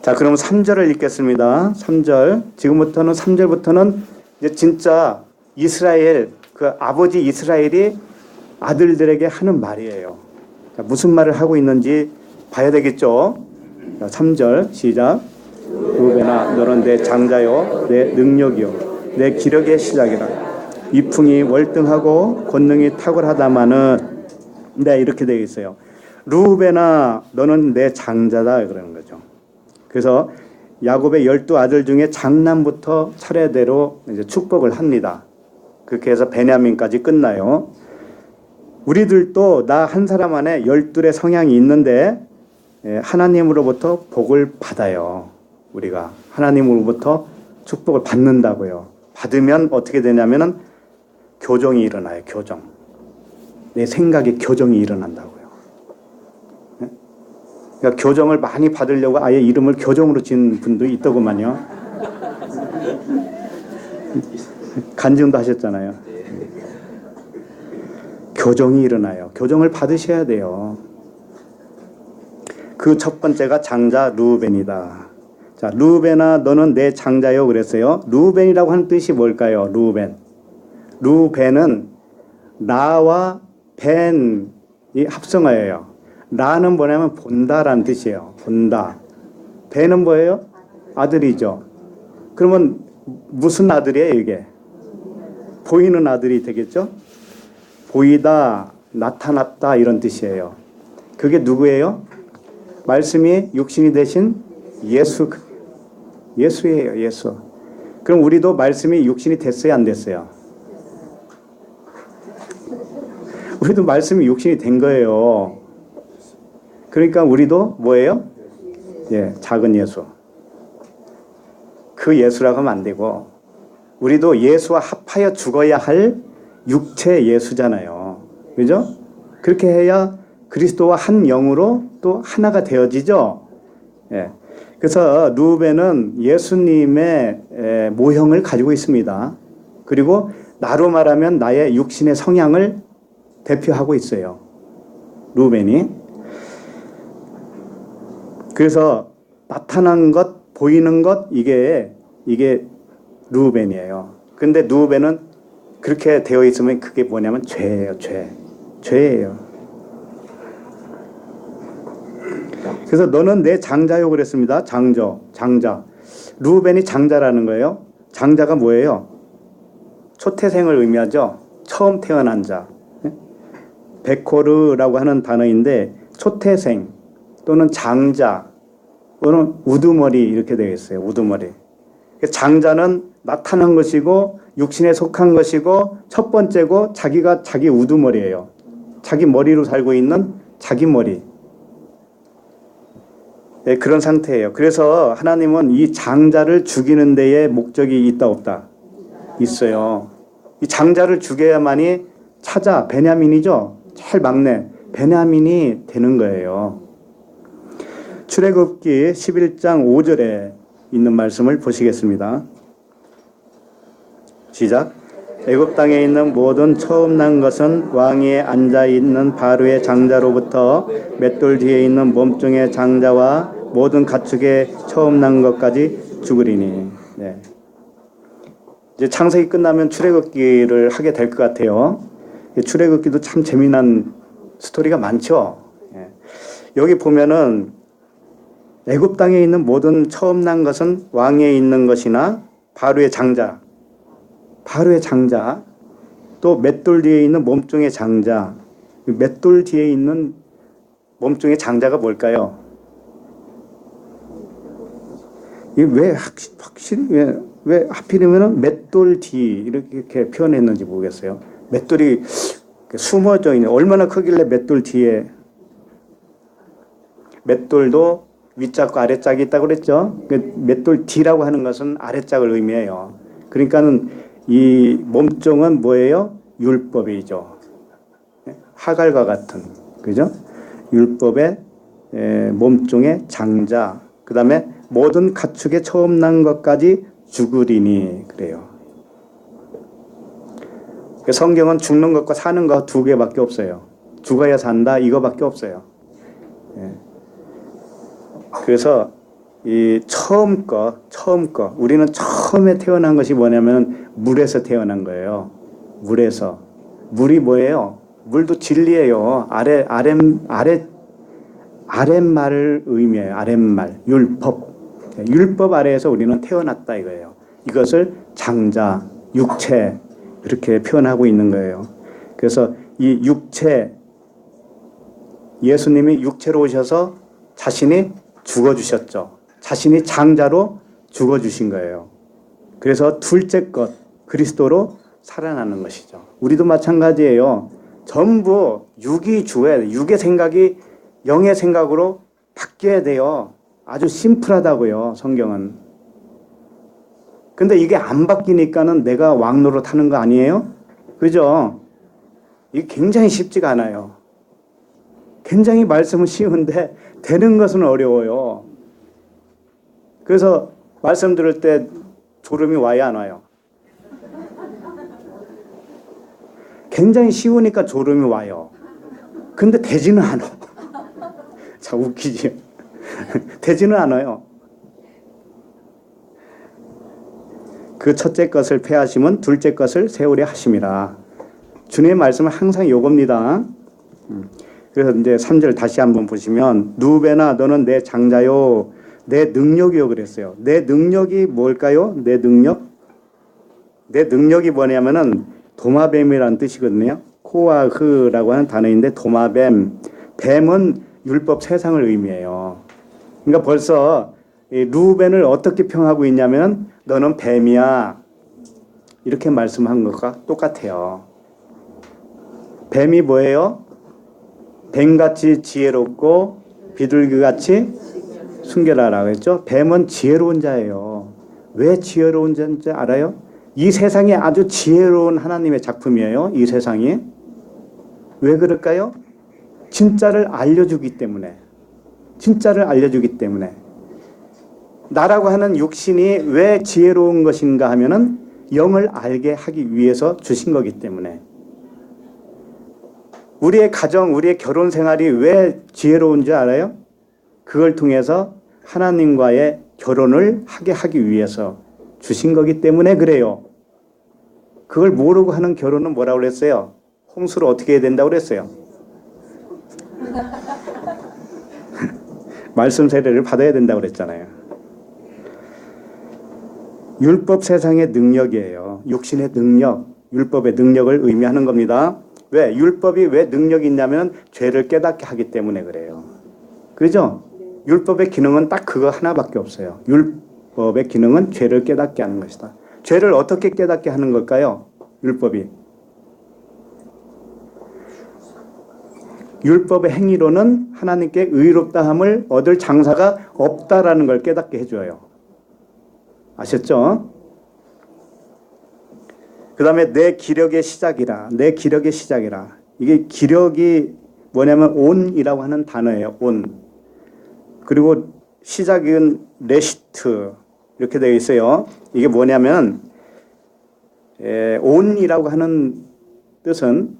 자, 그럼 3절을 읽겠습니다. 3절. 지금부터는 3절부터는 이제 진짜 이스라엘, 그 아버지 이스라엘이 아들들에게 하는 말이에요. 자, 무슨 말을 하고 있는지 봐야 되겠죠. 자, 3절 시작. 루벤아, 너는 내 장자요, 내 능력이요, 내 기력의 시작이라. 이풍이 월등하고 권능이 탁월하다마는, 네, 이렇게 되어 있어요. 루벤아, 너는 내 장자다 그러는 거죠. 그래서 야곱의 12 아들 중에 장남부터 차례대로 이제 축복을 합니다. 그렇게 해서 베냐민까지 끝나요. 우리들도 나 한 사람 안에 12의 성향이 있는데 하나님으로부터 복을 받아요. 우리가 하나님으로부터 축복을 받는다고요. 받으면 어떻게 되냐면은 교정이 일어나요. 교정. 내 생각에 교정이 일어난다고요. 그러니까 교정을 많이 받으려고 아예 이름을 교정으로 지은 분도 있더구만요. 간증도 하셨잖아요. 교정이 일어나요. 교정을 받으셔야 돼요. 그 첫 번째가 장자 르우벤이다. 자, 르우벤아 너는 내 장자요 그랬어요. 르우벤이라고 하는 뜻이 뭘까요? 르우벤. 르우벤은 라와 벤이 합성어예요. 라는 뭐냐면 본다라는 뜻이에요. 본다. 벤은 뭐예요? 아들이죠. 그러면 무슨 아들이에요 이게? 보이는 아들이 되겠죠? 보이다, 나타났다 이런 뜻이에요. 그게 누구예요? 말씀이 육신이 되신 예수예요. 예수. 그럼 우리도 말씀이 육신이 됐어요? 안 됐어요? 우리도 말씀이 육신이 된 거예요. 그러니까 우리도 뭐예요? 예, 작은 예수. 그 예수라고 하면 안 되고 우리도 예수와 합하여 죽어야 할 육체 예수잖아요. 그죠? 그렇게 해야 그리스도와 한 영으로 또 하나가 되어지죠. 예. 그래서 르우벤은 예수님의 모형을 가지고 있습니다. 그리고 나로 말하면 나의 육신의 성향을 대표하고 있어요. 르우벤이. 그래서 나타난 것, 보이는 것 이게 르우벤이에요. 근데 르우벤은 그렇게 되어 있으면 그게 뭐냐면 죄예요. 죄예요. 그래서 너는 내 장자요 그랬습니다. 장자. 르우벤이 장자라는 거예요. 장자가 뭐예요? 초태생을 의미하죠. 처음 태어난 자. 베코르라고 하는 단어인데 초태생 또는 장자 또는 우두머리 이렇게 되어 있어요. 우두머리. 장자는 나타난 것이고 육신에 속한 것이고 첫 번째고 자기가 자기 우두머리예요. 자기 머리로 살고 있는 자기 머리. 네, 그런 상태예요. 그래서 하나님은 이 장자를 죽이는 데에 목적이 있다 없다? 있어요. 이 장자를 죽여야만이 베냐민이죠. 제일 막내 베냐민이 되는 거예요. 출애굽기 11장 5절에 있는 말씀을 보시겠습니다. 시작. 애굽 땅에 있는 모든 처음 난 것은 왕위에 앉아 있는 바로의 장자로부터 맷돌 뒤에 있는 몸종의 장자와 모든 가축의 처음 난 것까지 죽으리니. 네. 이제 창세기 끝나면 출애굽기를 하게 될 것 같아요. 출애굽기도 참 재미난 스토리가 많죠. 예. 여기 보면은 애굽 땅에 있는 모든 처음 난 것은 왕위에 있는 것이나 바로의 장자, 또 맷돌 뒤에 있는 몸종의 장자. 맷돌 뒤에 있는 몸종의 장자가 뭘까요? 이게 왜 확실히 왜 하필이면은 맷돌 뒤 이렇게 표현했는지 모르겠어요. 맷돌이 숨어져 있는 얼마나 크길래 맷돌 뒤에. 맷돌도 윗짝과 아랫짝이 있다고 그랬죠. 맷돌 뒤라고 하는 것은 아랫짝을 의미해요. 그러니까는 이 몸종은 뭐예요? 율법이죠. 하갈과 같은, 그죠? 율법의 몸종의 장자. 그 다음에 모든 가축의 처음 난 것까지 죽으리니 그래요. 성경은 죽는 것과 사는 것 두 개밖에 없어요. 죽어야 산다 이거밖에 없어요. 그래서 이 처음 거 우리는 처음에 태어난 것이 뭐냐면 물에서 태어난 거예요. 물이 뭐예요? 물도 진리예요. 아랫말을 의미해요. 아랫말 율법 아래에서 우리는 태어났다 이거예요. 이것을 장자 육체 이렇게 표현하고 있는 거예요. 그래서 이 육체 예수님이 육체로 오셔서 자신이 죽어주셨죠. 자신이 장자로 죽어주신 거예요. 그래서 둘째 것 그리스도로 살아나는 것이죠. 우리도 마찬가지예요. 전부 육이 주어야 돼. 육의 생각이 영의 생각으로 바뀌어야 돼요. 아주 심플하다고요, 성경은. 근데 이게 안 바뀌니까는 내가 왕노릇 하는 거 아니에요? 그죠? 이게 굉장히 쉽지가 않아요. 굉장히 말씀은 쉬운데 되는 것은 어려워요. 그래서 말씀 들을 때 졸음이 와요, 안 와요? 굉장히 쉬우니까 졸음이 와요. 근데 되지는 않아. 자, 웃기지? 되지는 않아요. 그 첫째 것을 패하시면 둘째 것을 세우려 하심이라. 주님의 말씀은 항상 요겁니다. 그래서 이제 3절 다시 한번 보시면 누베나 너는 내 장자요 내 능력이요 그랬어요. 내 능력이 뭘까요? 내 능력? 내 능력이 뭐냐면은 도마뱀이라는 뜻이거든요. 코아흐라고 하는 단어인데 도마뱀. 뱀은 율법 세상을 의미해요. 그러니까 벌써 루벤을 어떻게 평하고 있냐면 너는 뱀이야. 이렇게 말씀한 것과 똑같아요. 뱀이 뭐예요? 뱀같이 지혜롭고 비둘기같이 순결하라고 했죠. 뱀은 지혜로운 자예요. 왜 지혜로운 자인지 알아요? 이 세상에 아주 지혜로운 하나님의 작품이에요. 이 세상이. 왜 그럴까요? 진짜를 알려주기 때문에. 진짜를 알려주기 때문에. 나라고 하는 육신이 왜 지혜로운 것인가 하면은 영을 알게 하기 위해서 주신 거기 때문에. 우리의 가정, 우리의 결혼 생활이 왜 지혜로운지 알아요? 그걸 통해서 하나님과의 결혼을 하게 하기 위해서 주신 거기 때문에 그래요. 그걸 모르고 하는 결혼은 뭐라고 그랬어요? 홍수를 어떻게 해야 된다고 그랬어요? 말씀 세례를 받아야 된다고 그랬잖아요. 율법 세상의 능력이에요. 육신의 능력, 율법의 능력을 의미하는 겁니다. 왜? 율법이 왜 능력이 있냐면 죄를 깨닫게 하기 때문에 그래요. 그죠? 율법의 기능은 딱 그거 하나밖에 없어요. 율법의 기능은 죄를 깨닫게 하는 것이다. 죄를 어떻게 깨닫게 하는 걸까요? 율법이. 율법의 행위로는 하나님께 의롭다함을 얻을 장사가 없다라는 걸 깨닫게 해줘요. 아셨죠? 그 다음에 내 기력의 시작이라. 내 기력의 시작이라. 이게 기력이 뭐냐면 온이라고 하는 단어예요. 온. 그리고 시작은 레시트 이렇게 되어 있어요. 이게 뭐냐면 온이라고 하는 뜻은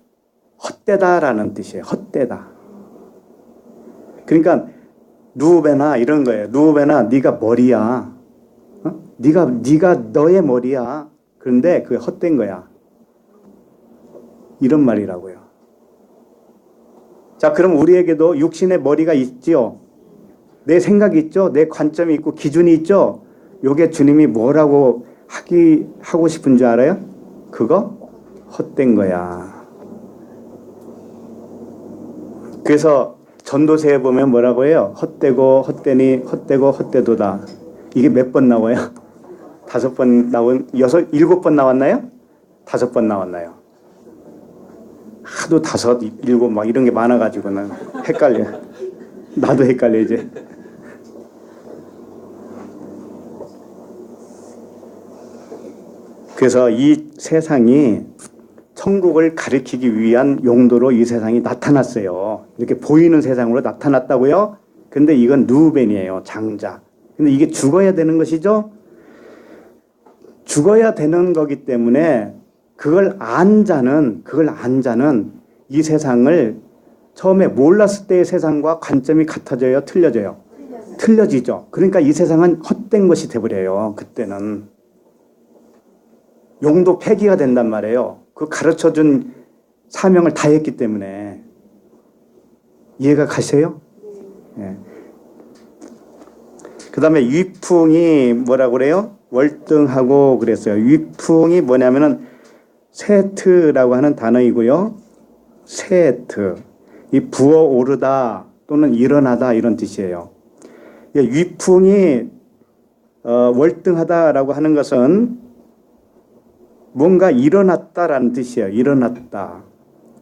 헛되다라는 뜻이에요. 헛되다. 그러니까 누베나 이런 거예요. 누베나 네가 머리야. 네가 너의 머리야. 그런데 그게 헛된 거야. 이런 말이라고요. 자, 그럼 우리에게도 육신의 머리가 있지요. 내 생각이 있죠. 내 관점이 있고 기준이 있죠. 요게 주님이 뭐라고 하고 싶은 줄 알아요? 그거 헛된 거야. 그래서 전도서에 보면 뭐라고 해요? 헛되고 헛되니 헛되고 헛되도다. 이게 몇 번 나와요? 5번 나온, 7번 나왔나요? 5번 나왔나요? 하도 5, 7 막 이런 게 많아가지고는 헷갈려. 나도 헷갈려 이제. 그래서 이 세상이 천국을 가리키기 위한 용도로 이 세상이 나타났어요. 이렇게 보이는 세상으로 나타났다고요? 근데 이건 누벤이에요. 장자. 근데 이게 죽어야 되는 것이죠? 죽어야 되는 거기 때문에 그걸 안 자는 이 세상을 처음에 몰랐을 때의 세상과 관점이 같아져요? 틀려져요? 틀려지죠. 그러니까 이 세상은 헛된 것이 돼버려요. 그때는. 용도 폐기가 된단 말이에요. 그 가르쳐준 사명을 다 했기 때문에. 이해가 가세요? 네. 그 다음에 위풍이 뭐라고 그래요? 월등하고 그랬어요. 위풍이 뭐냐면은 세트라고 하는 단어이고요. 세트. 이 부어오르다 또는 일어나다 이런 뜻이에요. 위풍이 월등하다라고 하는 것은 뭔가 일어났다라는 뜻이에요. 일어났다.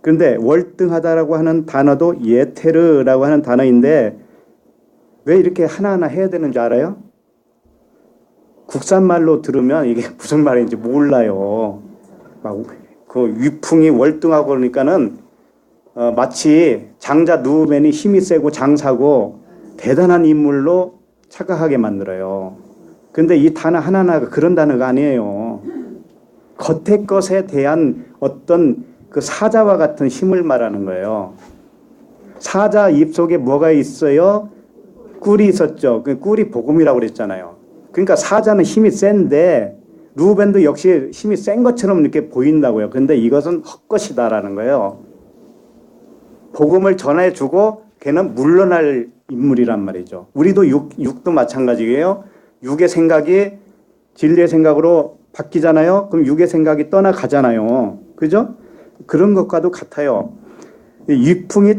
그런데 월등하다라고 하는 단어도 예테르라고 하는 단어인데 왜 이렇게 하나하나 해야 되는 줄 알아요? 국산말로 들으면 이게 무슨 말인지 몰라요. 막 그 위풍이 월등하고 그러니까는 마치 장자 누우맨이 힘이 세고 장사고 대단한 인물로 착각하게 만들어요. 근데 이 단어 하나하나가 그런 단어가 아니에요. 겉의 것에 대한 어떤 그 사자와 같은 힘을 말하는 거예요. 사자 입속에 뭐가 있어요? 꿀이 있었죠. 그 꿀이 복음이라고 그랬잖아요. 그러니까 사자는 힘이 센데 루벤도 역시 힘이 센 것처럼 이렇게 보인다고요. 그런데 이것은 헛것이다라는 거예요. 복음을 전해주고 걔는 물러날 인물이란 말이죠. 우리도 육도 마찬가지예요. 육의 생각이 진리의 생각으로 바뀌잖아요. 그럼 육의 생각이 떠나가잖아요. 그죠? 그런 것과도 같아요. 위풍이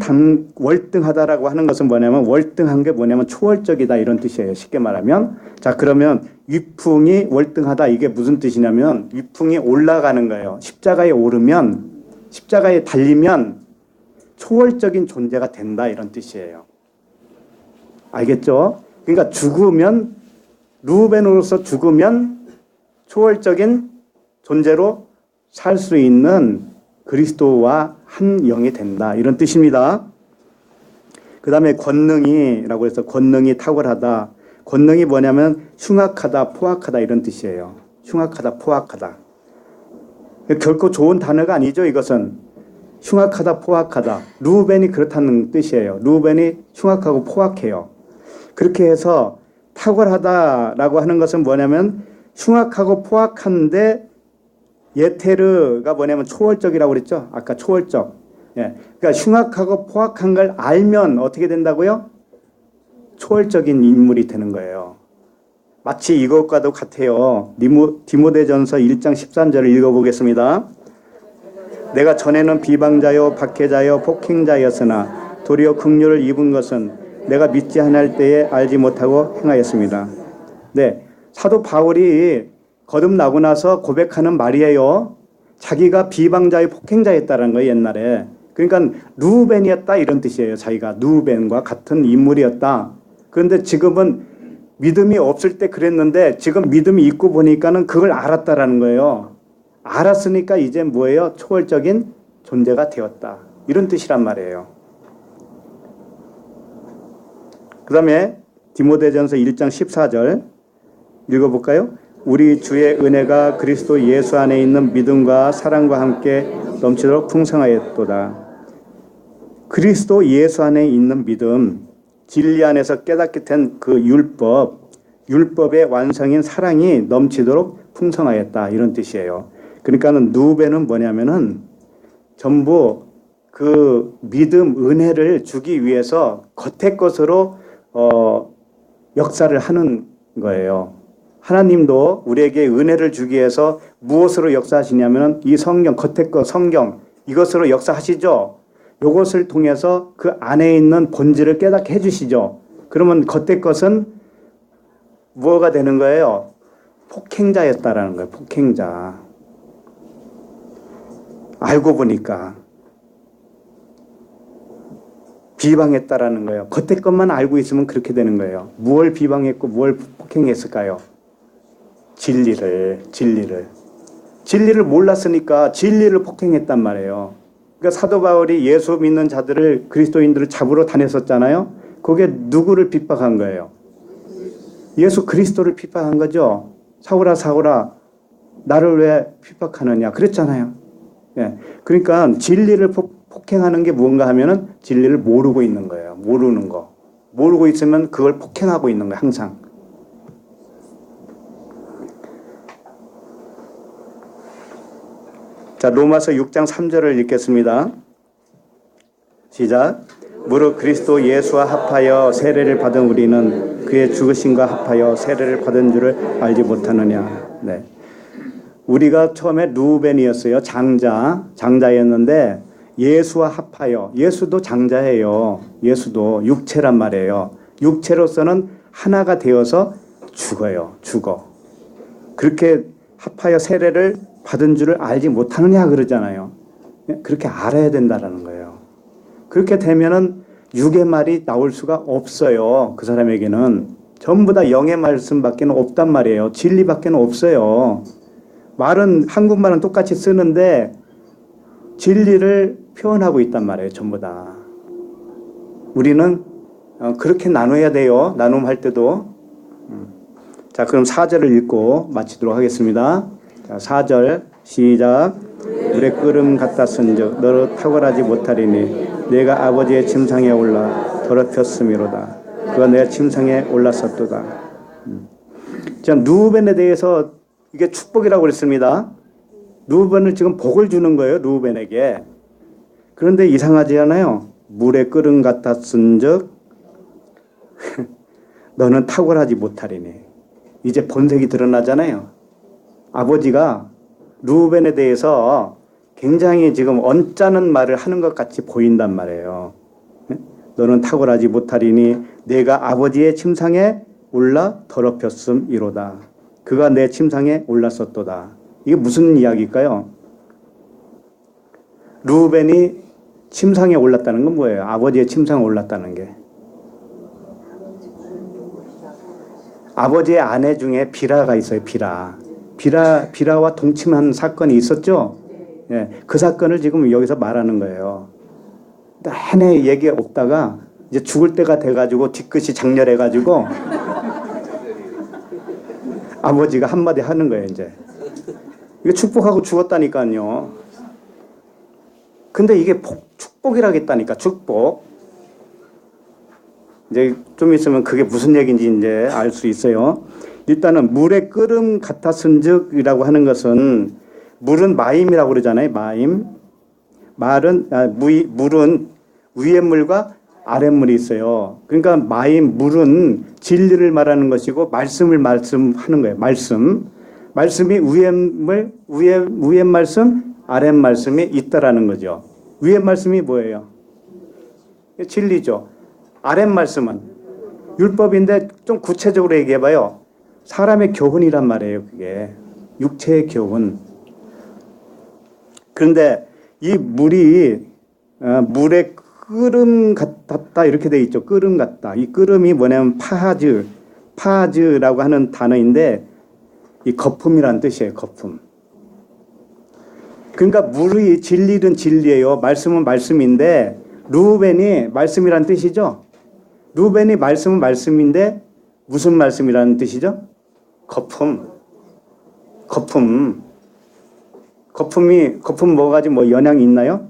월등하다라고 하는 것은 뭐냐면 월등한 게 뭐냐면 초월적이다 이런 뜻이에요. 쉽게 말하면. 자, 그러면 위풍이 월등하다 이게 무슨 뜻이냐면 위풍이 올라가는 거예요. 십자가에 오르면 십자가에 달리면 초월적인 존재가 된다 이런 뜻이에요. 알겠죠? 그러니까 죽으면 루벤으로서 죽으면 초월적인 존재로 살 수 있는 그리스도와 한 영이 된다 이런 뜻입니다. 그 다음에 권능이라고 해서 권능이 탁월하다. 권능이 뭐냐면 흉악하다 포악하다 이런 뜻이에요. 흉악하다 포악하다. 결코 좋은 단어가 아니죠. 이것은 흉악하다 포악하다. 루벤이 그렇다는 뜻이에요. 루벤이 흉악하고 포악해요. 그렇게 해서 탁월하다라고 하는 것은 뭐냐면 흉악하고 포악한데 예테르가 뭐냐면 초월적이라고 그랬죠. 아까 초월적. 예. 그러니까 흉악하고 포악한 걸 알면 어떻게 된다고요? 초월적인 인물이 되는 거예요. 마치 이것과도 같아요. 디모데전서 1장 13절을 읽어보겠습니다. 내가 전에는 비방자요 박해자요 폭행자였으나 도리어 긍휼을 입은 것은 내가 믿지 않을 때에 알지 못하고 행하였습니다. 네, 사도 바울이 거듭나고 나서 고백하는 말이에요. 자기가 비방자의 폭행자였다는 거예요. 옛날에. 그러니까 루벤이었다 이런 뜻이에요. 자기가 루벤과 같은 인물이었다. 그런데 지금은 믿음이 없을 때 그랬는데 지금 믿음이 있고 보니까는 그걸 알았다라는 거예요. 알았으니까 이제 뭐예요? 초월적인 존재가 되었다. 이런 뜻이란 말이에요. 그 다음에 디모데전서 1장 14절 읽어볼까요? 우리 주의 은혜가 그리스도 예수 안에 있는 믿음과 사랑과 함께 넘치도록 풍성하였도다. 그리스도 예수 안에 있는 믿음, 진리 안에서 깨닫게 된 그 율법의 완성인 사랑이 넘치도록 풍성하였다. 이런 뜻이에요. 그러니까는 누베는 뭐냐면은 전부 그 믿음, 은혜를 주기 위해서 겉의 것으로 역사를 하는 거예요. 하나님도 우리에게 은혜를 주기 위해서 무엇으로 역사하시냐면 이 성경, 겉의 것 성경 이것으로 역사하시죠. 이것을 통해서 그 안에 있는 본질을 깨닫게 해주시죠. 그러면 겉의 것은 뭐가 되는 거예요? 폭행자였다라는 거예요. 폭행자. 알고 보니까 비방했다라는 거예요. 겉의 것만 알고 있으면 그렇게 되는 거예요. 무엇을 비방했고 무엇을 폭행했을까요? 진리를 몰랐으니까 진리를 폭행했단 말이에요. 그러니까 사도 바울이 예수 믿는 자들을 그리스도인들을 잡으러 다녔었잖아요. 그게 누구를 핍박한 거예요? 예수 그리스도를 핍박한 거죠. 사울아 나를 왜 핍박하느냐 그랬잖아요. 예. 그러니까 진리를 폭행하는 게 뭔가 하면은 진리를 모르고 있는 거예요. 모르는 거. 모르고 있으면 그걸 폭행하고 있는 거예요. 항상. 자, 로마서 6장 3절을 읽겠습니다. 시작. 무릇 그리스도 예수와 합하여 세례를 받은 우리는 그의 죽으심과 합하여 세례를 받은 줄을 알지 못하느냐. 네. 우리가 처음에 루벤이었어요. 장자였는데 예수와 합하여, 예수도 장자예요. 예수도 육체란 말이에요. 육체로서는 하나가 되어서 죽어. 그렇게 합하여 세례를 받은 줄을 알지 못하느냐 그러잖아요. 그렇게 알아야 된다라는 거예요. 그렇게 되면은 육의 말이 나올 수가 없어요. 그 사람에게는 전부 다 영의 말씀밖에 없단 말이에요. 진리밖에 없어요. 말은 한국말은 똑같이 쓰는데 진리를 표현하고 있단 말이에요. 전부 다. 우리는 그렇게 나눠야 돼요. 나눔할 때도. 자, 그럼 4절을 읽고 마치도록 하겠습니다. 자, 4절 시작. 물의 끓음 같다 쓴즉 너로 탁월하지 못하리니 내가 아버지의 침상에 올라 더럽혔음이로다. 그가 내 침상에 올랐었도다. 자, 루벤에 대해서 이게 축복이라고 그랬습니다. 루벤을 지금 복을 주는 거예요. 루벤에게. 그런데 이상하지 않아요? 물의 끓음 같다 쓴즉 너는 탁월하지 못하리니. 이제 본색이 드러나잖아요. 아버지가 루벤에 대해서 굉장히 지금 언짢은 말을 하는 것 같이 보인단 말이에요. 너는 탁월하지 못하리니 내가 아버지의 침상에 올라 더럽혔음이로다. 그가 내 침상에 올랐었도다. 이게 무슨 이야기일까요? 루벤이 침상에 올랐다는 건 뭐예요? 아버지의 침상에 올랐다는 게. 아버지의 아내 중에 비라가 있어요. 비라와 동침한 사건이 있었죠. 예, 그 사건을 지금 여기서 말하는 거예요. 내내 얘기 없다가 이제 죽을 때가 돼가지고 뒤끝이 장렬해가지고 아버지가 한마디 하는 거예요. 이제 이게 축복하고 죽었다니까요. 근데 이게 축복이라겠다니까. 축복. 이제 좀 있으면 그게 무슨 얘기인지 이제 알 수 있어요. 일단은 물의 끓음 같았은즉이라고 하는 것은 물은 마임이라고 그러잖아요. 마임. 물은 위에 물과 아랫 물이 있어요. 그러니까 물은 진리를 말하는 것이고 말씀을 말씀하는 거예요. 말씀이 위에 말씀, 아랫 말씀이 있다라는 거죠. 위에 말씀이 뭐예요? 진리죠. 아랫 말씀은 율법인데 좀 구체적으로 얘기해봐요. 사람의 교훈이란 말이에요. 그게 육체의 교훈. 그런데 이 물이 물의 끓음 같았다 이렇게 돼 있죠. 끓음 같다. 이 끓음이 뭐냐면 파하즈라고 하는 단어인데 이 거품이란 뜻이에요. 거품. 그러니까 물이 진리는 진리예요. 말씀은 말씀인데 루벤이 말씀이란 뜻이죠. 루벤이 말씀은 말씀인데 무슨 말씀이라는 뜻이죠? 거품. 거품 뭐가 뭐 영향이 있나요?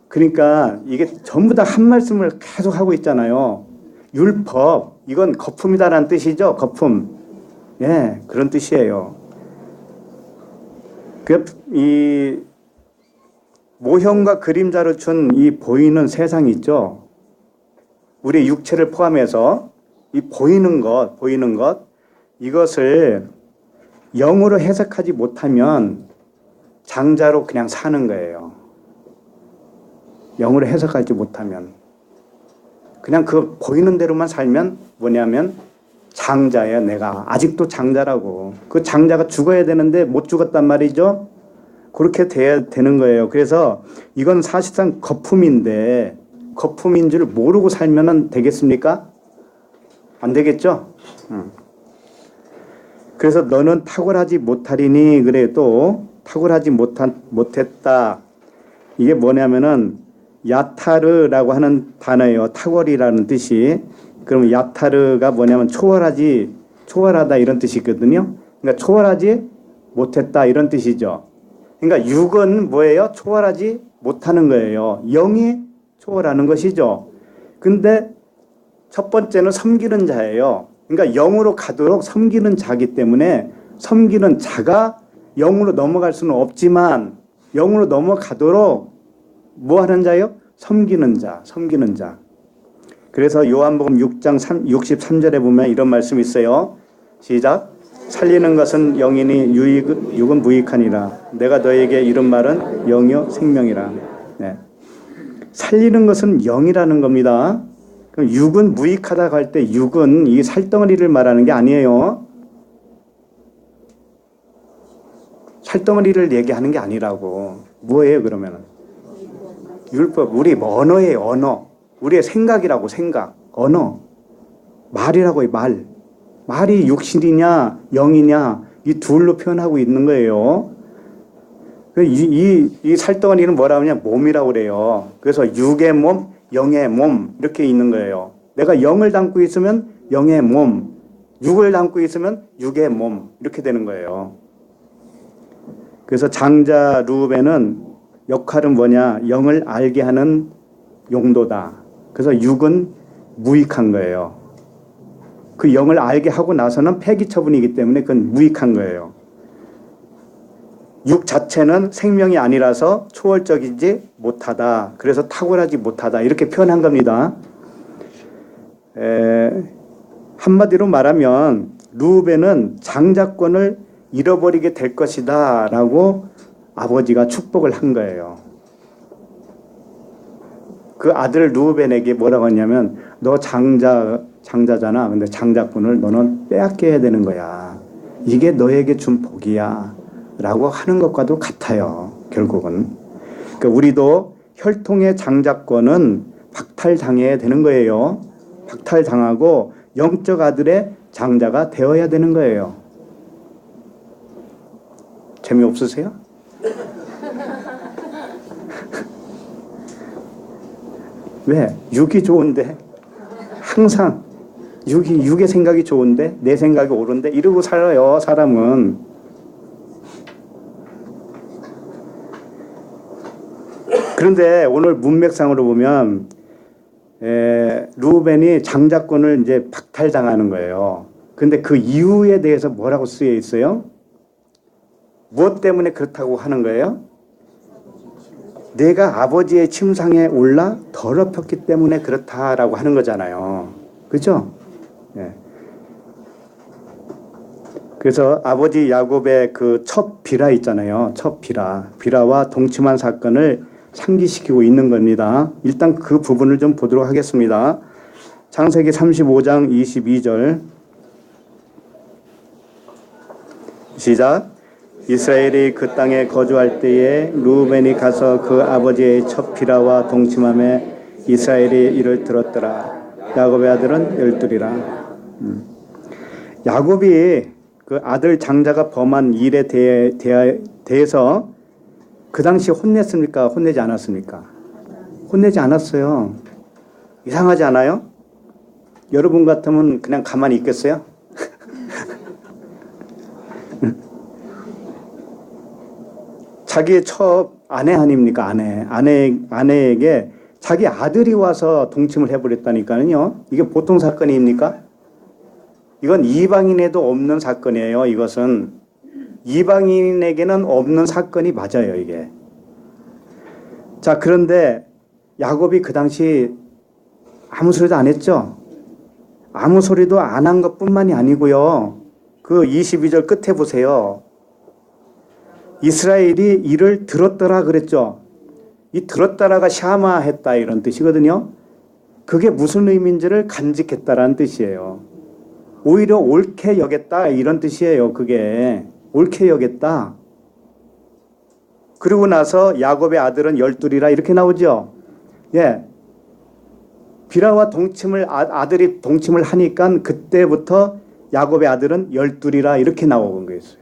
그러니까 이게 전부 다 한 말씀을 계속 하고 있잖아요. 율법, 이건 거품이다라는 뜻이죠. 거품. 예, 그런 뜻이에요. 이 모형과 그림자로 준 이 보이는 세상이 있죠. 우리 육체를 포함해서 이 보이는 것, 이것을 영으로 해석하지 못하면 장자로 그냥 사는 거예요. 영으로 해석하지 못하면. 그냥 그 보이는 대로만 살면 뭐냐면 장자예요. 내가 아직도 장자라고. 그 장자가 죽어야 되는데 못 죽었단 말이죠. 그렇게 돼야 되는 거예요. 그래서 이건 사실상 거품인데 거품인 줄 모르고 살면 되겠습니까? 안 되겠죠? 그래서 너는 탁월하지 못하리니 그래 또 탁월하지 못했다. 이게 뭐냐면은 야타르라고 하는 단어예요. 탁월이라는 뜻이. 그러면 야타르가 뭐냐면 초월하다 이런 뜻이거든요. 그러니까 초월하지 못했다 이런 뜻이죠. 그러니까 육은 뭐예요? 초월하지 못하는 거예요. 영이 초월하는 것이죠. 근데 첫 번째는 섬기는 자예요. 그러니까 영으로 가도록 섬기는 자기 때문에 섬기는 자가 영으로 넘어갈 수는 없지만 영으로 넘어가도록 뭐 하는 자예요? 섬기는 자. 그래서 요한복음 6장 63절에 보면 이런 말씀이 있어요. 시작. 살리는 것은 영이니 육은 무익하니라. 내가 너에게 이른 말은 영이요 생명이라. 네. 살리는 것은 영이라는 겁니다. 그럼 육은 무익하다고 할 때 육은 이 살덩어리를 말하는 게 아니에요. 살덩어리를 얘기하는 게 아니라고. 뭐예요 그러면? 율법. 우리 언어예요. 언어. 우리의 생각이라고. 생각. 언어. 말이라고 해요. 말. 말이 육신이냐 영이냐 이 둘로 표현하고 있는 거예요. 이 살덩어리는 뭐라고 하냐? 몸이라고 그래요. 그래서 육의 몸, 영의 몸 이렇게 있는 거예요. 내가 영을 담고 있으면 영의 몸, 육을 담고 있으면 육의 몸 이렇게 되는 거예요. 그래서 장자 루벤은 역할은 뭐냐? 영을 알게 하는 용도다. 그래서 육은 무익한 거예요. 그 영을 알게 하고 나서는 폐기 처분이기 때문에 그건 무익한 거예요. 육 자체는 생명이 아니라서 초월적이지 못하다. 그래서 탁월하지 못하다. 이렇게 표현한 겁니다. 한마디로 말하면 루벤은 장자권을 잃어버리게 될 것이다 라고 아버지가 축복을 한 거예요. 그 아들 루벤에게 뭐라고 했냐면 너 장자잖아. 근데 장자권을 너는 빼앗겨야 되는 거야. 이게 너에게 준 복이야 라고 하는 것과도 같아요. 결국은. 그러니까 우리도 혈통의 장자권은 박탈당해야 되는 거예요. 박탈당하고 영적 아들의 장자가 되어야 되는 거예요. 재미없으세요? 왜? 육이 좋은데 항상 육의 생각이 좋은데 내 생각이 옳은데 이러고 살아요. 사람은. 그런데 오늘 문맥상으로 보면 루벤이 장자권을 이제 박탈당하는 거예요. 근데 그 이유에 대해서 뭐라고 쓰여 있어요? 무엇 때문에 그렇다고 하는 거예요? 내가 아버지의 침상에 올라 더럽혔기 때문에 그렇다라고 하는 거잖아요. 그죠? 네. 그래서 아버지 야곱의 그 첫 비라 있잖아요. 첫 비라와 동침한 사건을 상기시키고 있는 겁니다. 일단 그 부분을 좀 보도록 하겠습니다. 창세기 35장 22절 시작. 이스라엘이 그 땅에 거주할 때에 루벤이 가서 그 아버지의 첫 비라와 동침함에 이스라엘이 이를 들었더라. 야곱의 아들은 12이라. 야곱이 그 아들 장자가 범한 일에 대해서 그 당시 혼냈습니까? 혼내지 않았습니까? 혼내지 않았어요. 이상하지 않아요? 여러분 같으면 그냥 가만히 있겠어요? 자기의 첫 아내 아닙니까? 아내에게 자기 아들이 와서 동침을 해버렸다니까요. 이게 보통 사건입니까? 이건 이방인에도 없는 사건이에요. 이것은 이방인에게는 없는 사건이 맞아요. 이게. 자, 그런데 야곱이 그 당시 아무 소리도 안 했죠. 아무 소리도 안 한 것뿐만이 아니고요. 그 22절 끝에 보세요. 이스라엘이 이를 들었더라 그랬죠. 이 들었더라가 샤마했다 이런 뜻이거든요. 그게 무슨 의미인지를 간직했다라는 뜻이에요. 오히려 옳게 여겼다 이런 뜻이에요. 그게 옳게 여겼다. 그리고 나서 야곱의 아들은 12이라 이렇게 나오죠. 예. 비라와 아들이 동침을 하니까 그때부터 야곱의 아들은 12이라 이렇게 나오는 거였어요.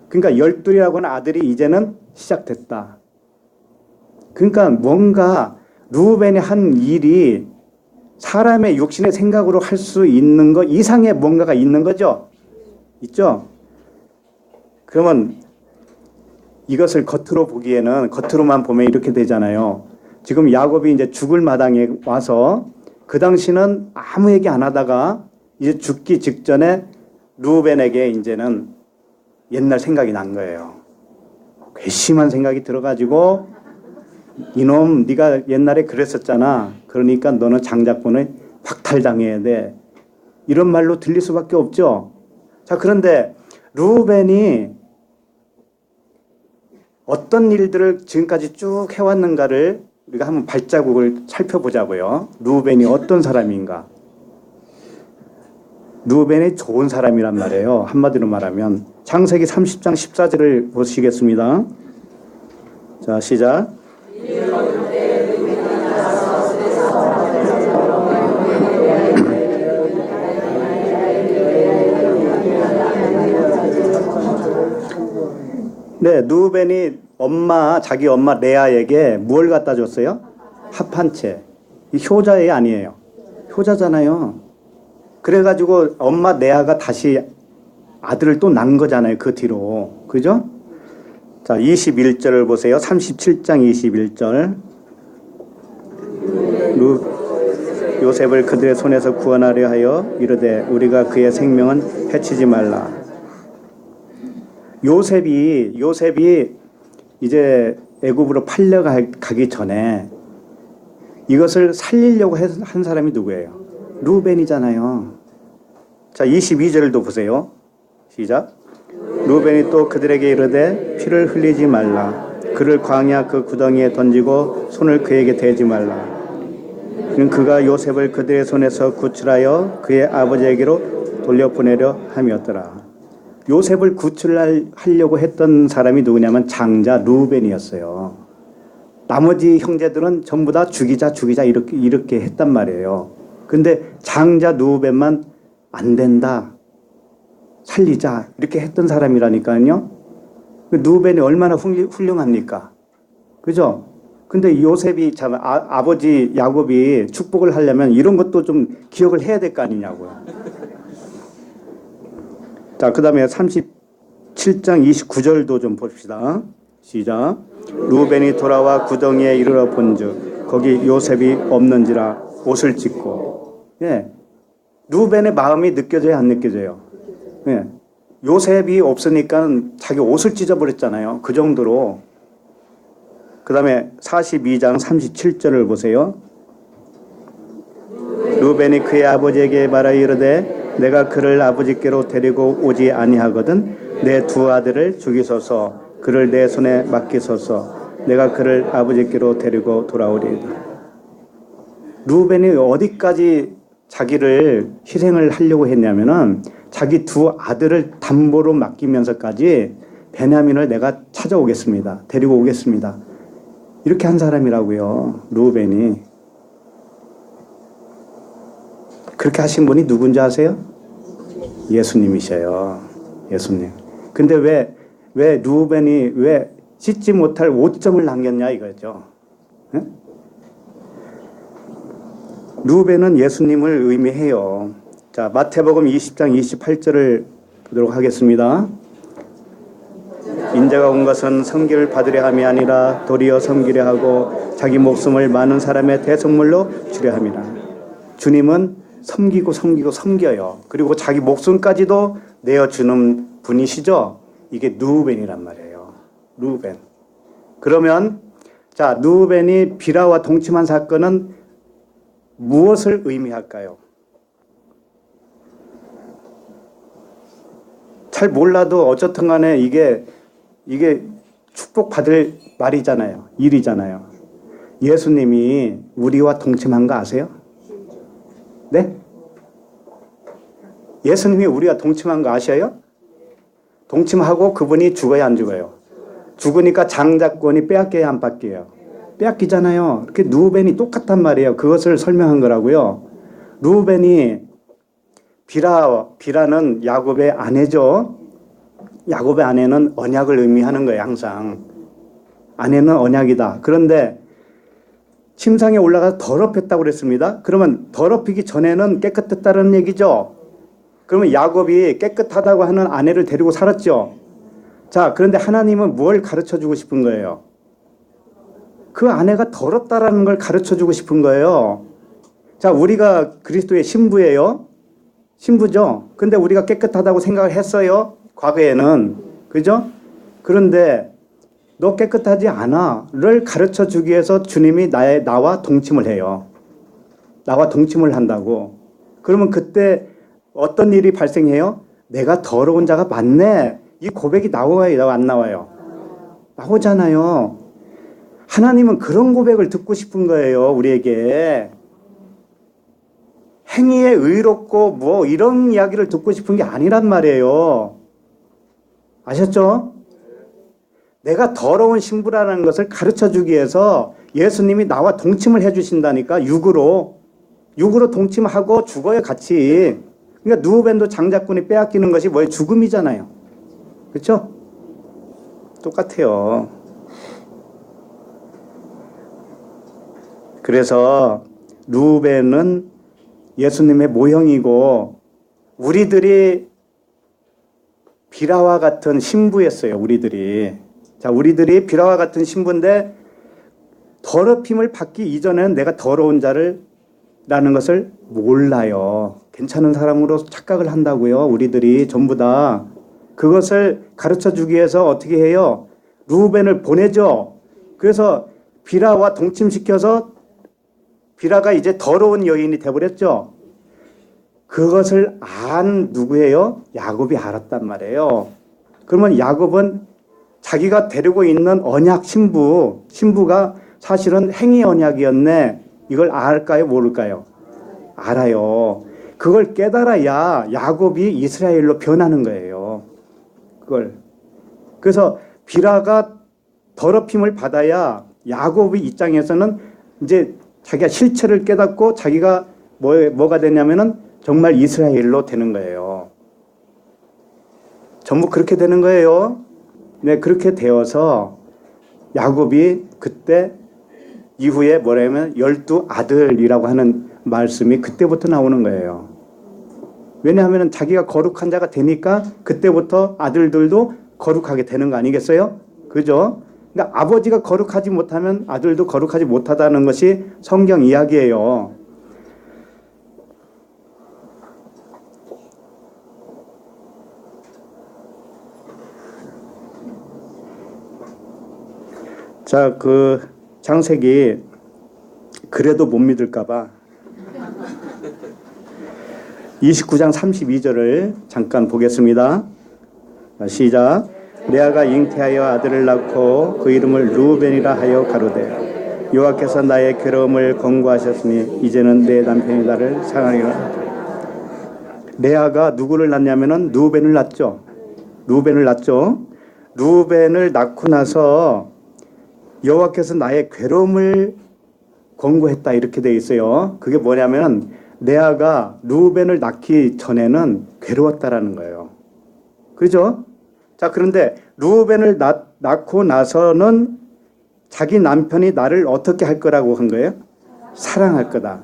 그러니까 12이라고 하는 아들이 이제는 시작됐다. 그러니까 뭔가 루벤이 한 일이 사람의 육신의 생각으로 할 수 있는 것 이상의 뭔가가 있는 거죠. 있죠? 그러면 이것을 겉으로만 보면 이렇게 되잖아요. 지금 야곱이 이제 죽을 마당에 와서 그 당시는 아무 얘기 안 하다가 이제 죽기 직전에 루벤에게 이제는 옛날 생각이 난 거예요. 괘씸한 생각이 들어가지고 이놈 네가 옛날에 그랬었잖아. 그러니까 너는 장자권을 박탈당해야 돼. 이런 말로 들릴 수밖에 없죠. 자, 그런데 루벤이 어떤 일들을 지금까지 쭉 해왔는가를 우리가 한번 발자국을 살펴보자고요. 루벤이 어떤 사람인가. 루벤이 좋은 사람이란 말이에요. 한마디로 말하면. 창세기 30장 14절을 보시겠습니다. 자, 시작. 네, 루벤이 자기 엄마 레아에게 뭘 갖다 줬어요? 합 한 채. 이 효자애 아니에요. 효자잖아요. 그래가지고 엄마 레아가 다시 아들을 또 낳은 거잖아요. 그 뒤로. 그죠? 자, 21절을 보세요. 37장 21절. 요셉을 그들의 손에서 구원하려 하여 이르되 우리가 그의 생명은 해치지 말라. 요셉이 이제 애굽으로 팔려가기 전에 이것을 살리려고 한 사람이 누구예요? 루벤이잖아요. 자, 22절도 보세요. 시작. 루벤이 또 그들에게 이르되 피를 흘리지 말라. 그를 광야 그 구덩이에 던지고 손을 그에게 대지 말라. 그가 요셉을 그들의 손에서 구출하여 그의 아버지에게로 돌려보내려 함이었더라. 요셉을 구출하려고 했던 사람이 누구냐면 장자 루벤이었어요. 나머지 형제들은 전부 다 죽이자 이렇게 했단 말이에요. 근데 장자 루벤만 안 된다. 살리자. 이렇게 했던 사람이라니까요. 루벤이 얼마나 훌륭합니까? 그죠? 근데 요셉이 참 아버지 야곱이 축복을 하려면 이런 것도 좀 기억을 해야 될 거 아니냐고요. 자, 그 다음에 37장 29절도 좀 봅시다. 시작. 루벤이 돌아와 구덩이에 이르러 본즉 거기 요셉이 없는지라 옷을 찢고. 예. 루벤의 마음이 느껴져요, 안 느껴져요? 예. 요셉이 없으니까 자기 옷을 찢어버렸잖아요. 그 정도로. 그 다음에 42장 37절을 보세요. 루벤이 그의 아버지에게 말하여 이르되 내가 그를 아버지께로 데리고 오지 아니하거든 내 두 아들을 죽이소서 그를 내 손에 맡기소서 내가 그를 아버지께로 데리고 돌아오리이다. 루벤이 어디까지 자기를 희생을 하려고 했냐면은 자기 두 아들을 담보로 맡기면서까지 베냐민을 내가 찾아오겠습니다. 데리고 오겠습니다. 이렇게 한 사람이라고요. 루벤이. 그렇게 하신 분이 누군지 아세요? 예수님이셔요. 예수님. 근데 왜 루벤이 왜 씻지 못할 오점을 남겼냐 이거죠. 네? 루벤은 예수님을 의미해요. 자, 마태복음 20장 28절을 보도록 하겠습니다. 인자가 온 것은 섬기를 받으려 함이 아니라 도리어 섬기려 하고 자기 목숨을 많은 사람의 대속물로 주려 함이라. 주님은 섬겨요. 그리고 자기 목숨까지도 내어주는 분이시죠. 이게 루벤이란 말이에요. 루벤. 그러면 자, 루벤이 비라와 동침한 사건은 무엇을 의미할까요? 잘 몰라도 어쨌든 간에 이게 축복받을 말이잖아요. 일이잖아요. 예수님이 우리와 동침한 거 아세요? 네? 예수님이 우리와 동침한 거 아셔요? 동침하고 그분이 죽어야 안 죽어요? 죽으니까 장자권이 빼앗겨야 안 뺏겨요? 빼앗기잖아요. 이렇게 루벤이 똑같단 말이에요. 그것을 설명한 거라고요. 루벤이 비라는 야곱의 아내죠. 야곱의 아내는 언약을 의미하는 거예요. 항상. 아내는 언약이다. 그런데 침상에 올라가서 더럽혔다고 그랬습니다. 그러면 더럽히기 전에는 깨끗했다는 얘기죠. 그러면 야곱이 깨끗하다고 하는 아내를 데리고 살았죠. 자, 그런데 하나님은 뭘 가르쳐주고 싶은 거예요? 그 아내가 더럽다라는 걸 가르쳐주고 싶은 거예요. 자, 우리가 그리스도의 신부예요. 신부죠. 근데 우리가 깨끗하다고 생각을 했어요. 과거에는. 그죠? 그런데 너 깨끗하지 않아를 가르쳐주기 위해서 주님이 나와 동침을 해요. 나와 동침을 한다고. 그러면 그때 어떤 일이 발생해요? 내가 더러운 자가 맞네. 이 고백이 나와요? 안 나와요? 나오잖아요. 하나님은 그런 고백을 듣고 싶은 거예요. 우리에게. 행위에 의롭고 뭐 이런 이야기를 듣고 싶은 게 아니란 말이에요. 아셨죠? 내가 더러운 신부라는 것을 가르쳐 주기 위해서 예수님이 나와 동침을 해 주신다니까. 육으로 동침하고 죽어요 같이. 그러니까 누우벤도 장자꾼이 빼앗기는 것이 뭐예요? 죽음이잖아요. 그렇죠? 똑같아요. 그래서 루벤은 예수님의 모형이고 우리들이 비라와 같은 신부였어요. 우리들이 비라와 같은 신부인데 더럽힘을 받기 이전에는 내가 더러운 자라는 것을 몰라요. 괜찮은 사람으로 착각을 한다고요. 우리들이 전부 다. 그것을 가르쳐 주기 위해서 어떻게 해요? 루벤을 보내죠. 그래서 비라와 동침시켜서 비라가 이제 더러운 여인이 돼버렸죠. 그것을 안 누구예요? 야곱이 알았단 말이에요. 그러면 야곱은 자기가 데리고 있는 언약 신부가 사실은 행위 언약이었네. 이걸 알까요? 모를까요? 알아요. 그걸 깨달아야 야곱이 이스라엘로 변하는 거예요. 그걸. 그래서 비라가 더럽힘을 받아야 야곱의 입장에서는 이제 자기가 실체를 깨닫고 자기가 뭐가 되냐면은 정말 이스라엘로 되는 거예요. 전부 그렇게 되는 거예요. 네, 그렇게 되어서 야곱이 그때 이후에 뭐라면 12아들이라고 하는 말씀이 그때부터 나오는 거예요. 왜냐하면 자기가 거룩한 자가 되니까 그때부터 아들들도 거룩하게 되는 거 아니겠어요? 그죠? 그러니까 아버지가 거룩하지 못하면 아들도 거룩하지 못하다는 것이 성경 이야기예요. 자, 그 창세기 그래도 못 믿을까 봐 29장 32절을 잠깐 보겠습니다. 시작. 레아가 잉태하여 아들을 낳고 그 이름을 루벤이라 하여 가로되 여호와께서 나의 괴로움을 권고하셨으니 이제는 내 남편이 나를 사랑하리라. 레아가 누구를 낳냐면은 루벤을 낳죠. 루벤을 낳고 나서 여호와께서 나의 괴로움을 권고했다 이렇게 되어 있어요. 그게 뭐냐면 레아가 루벤을 낳기 전에는 괴로웠다라는 거예요. 그죠? 자, 그런데 루벤을 낳고 나서는 자기 남편이 나를 어떻게 할 거라고 한 거예요? 사랑할 거다.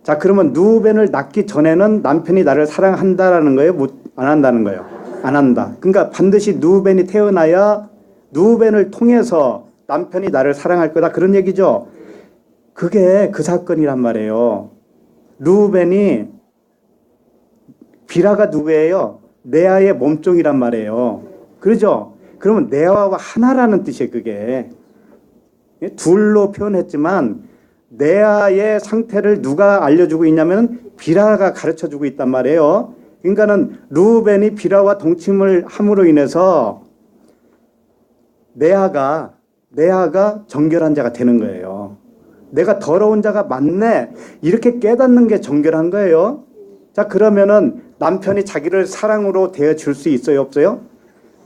자, 그러면 루벤을 낳기 전에는 남편이 나를 사랑한다라는 거예요? 안 한다는 거예요? 안 한다. 그러니까 반드시 루벤이 태어나야 루벤을 통해서 남편이 나를 사랑할 거다. 그런 얘기죠. 그게 그 사건이란 말이에요. 루벤이 비라가 누구예요? 레아의 몸종이란 말이에요. 그렇죠? 그러면 레아와 하나라는 뜻이에요. 그게. 둘로 표현했지만 레아의 상태를 누가 알려주고 있냐면 비라가 가르쳐주고 있단 말이에요. 그러니까는 루벤이 비라와 동침을 함으로 인해서 레아가 정결한 자가 되는 거예요. 내가 더러운 자가 맞네. 이렇게 깨닫는 게 정결한 거예요. 자, 그러면은 남편이 자기를 사랑으로 대해줄 수 있어요? 없어요?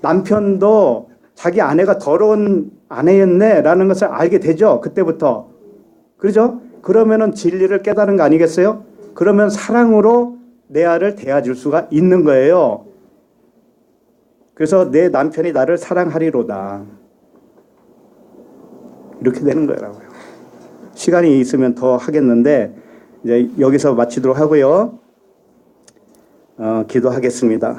남편도 자기 아내가 더러운 아내였네 라는 것을 알게 되죠. 그때부터. 그렇죠? 그러면은 진리를 깨달은 거 아니겠어요? 그러면 사랑으로 레아를 대해줄 수가 있는 거예요. 그래서 내 남편이 나를 사랑하리로다. 이렇게 되는 거라고요. 시간이 있으면 더 하겠는데 이제 여기서 마치도록 하고요. 기도하겠습니다.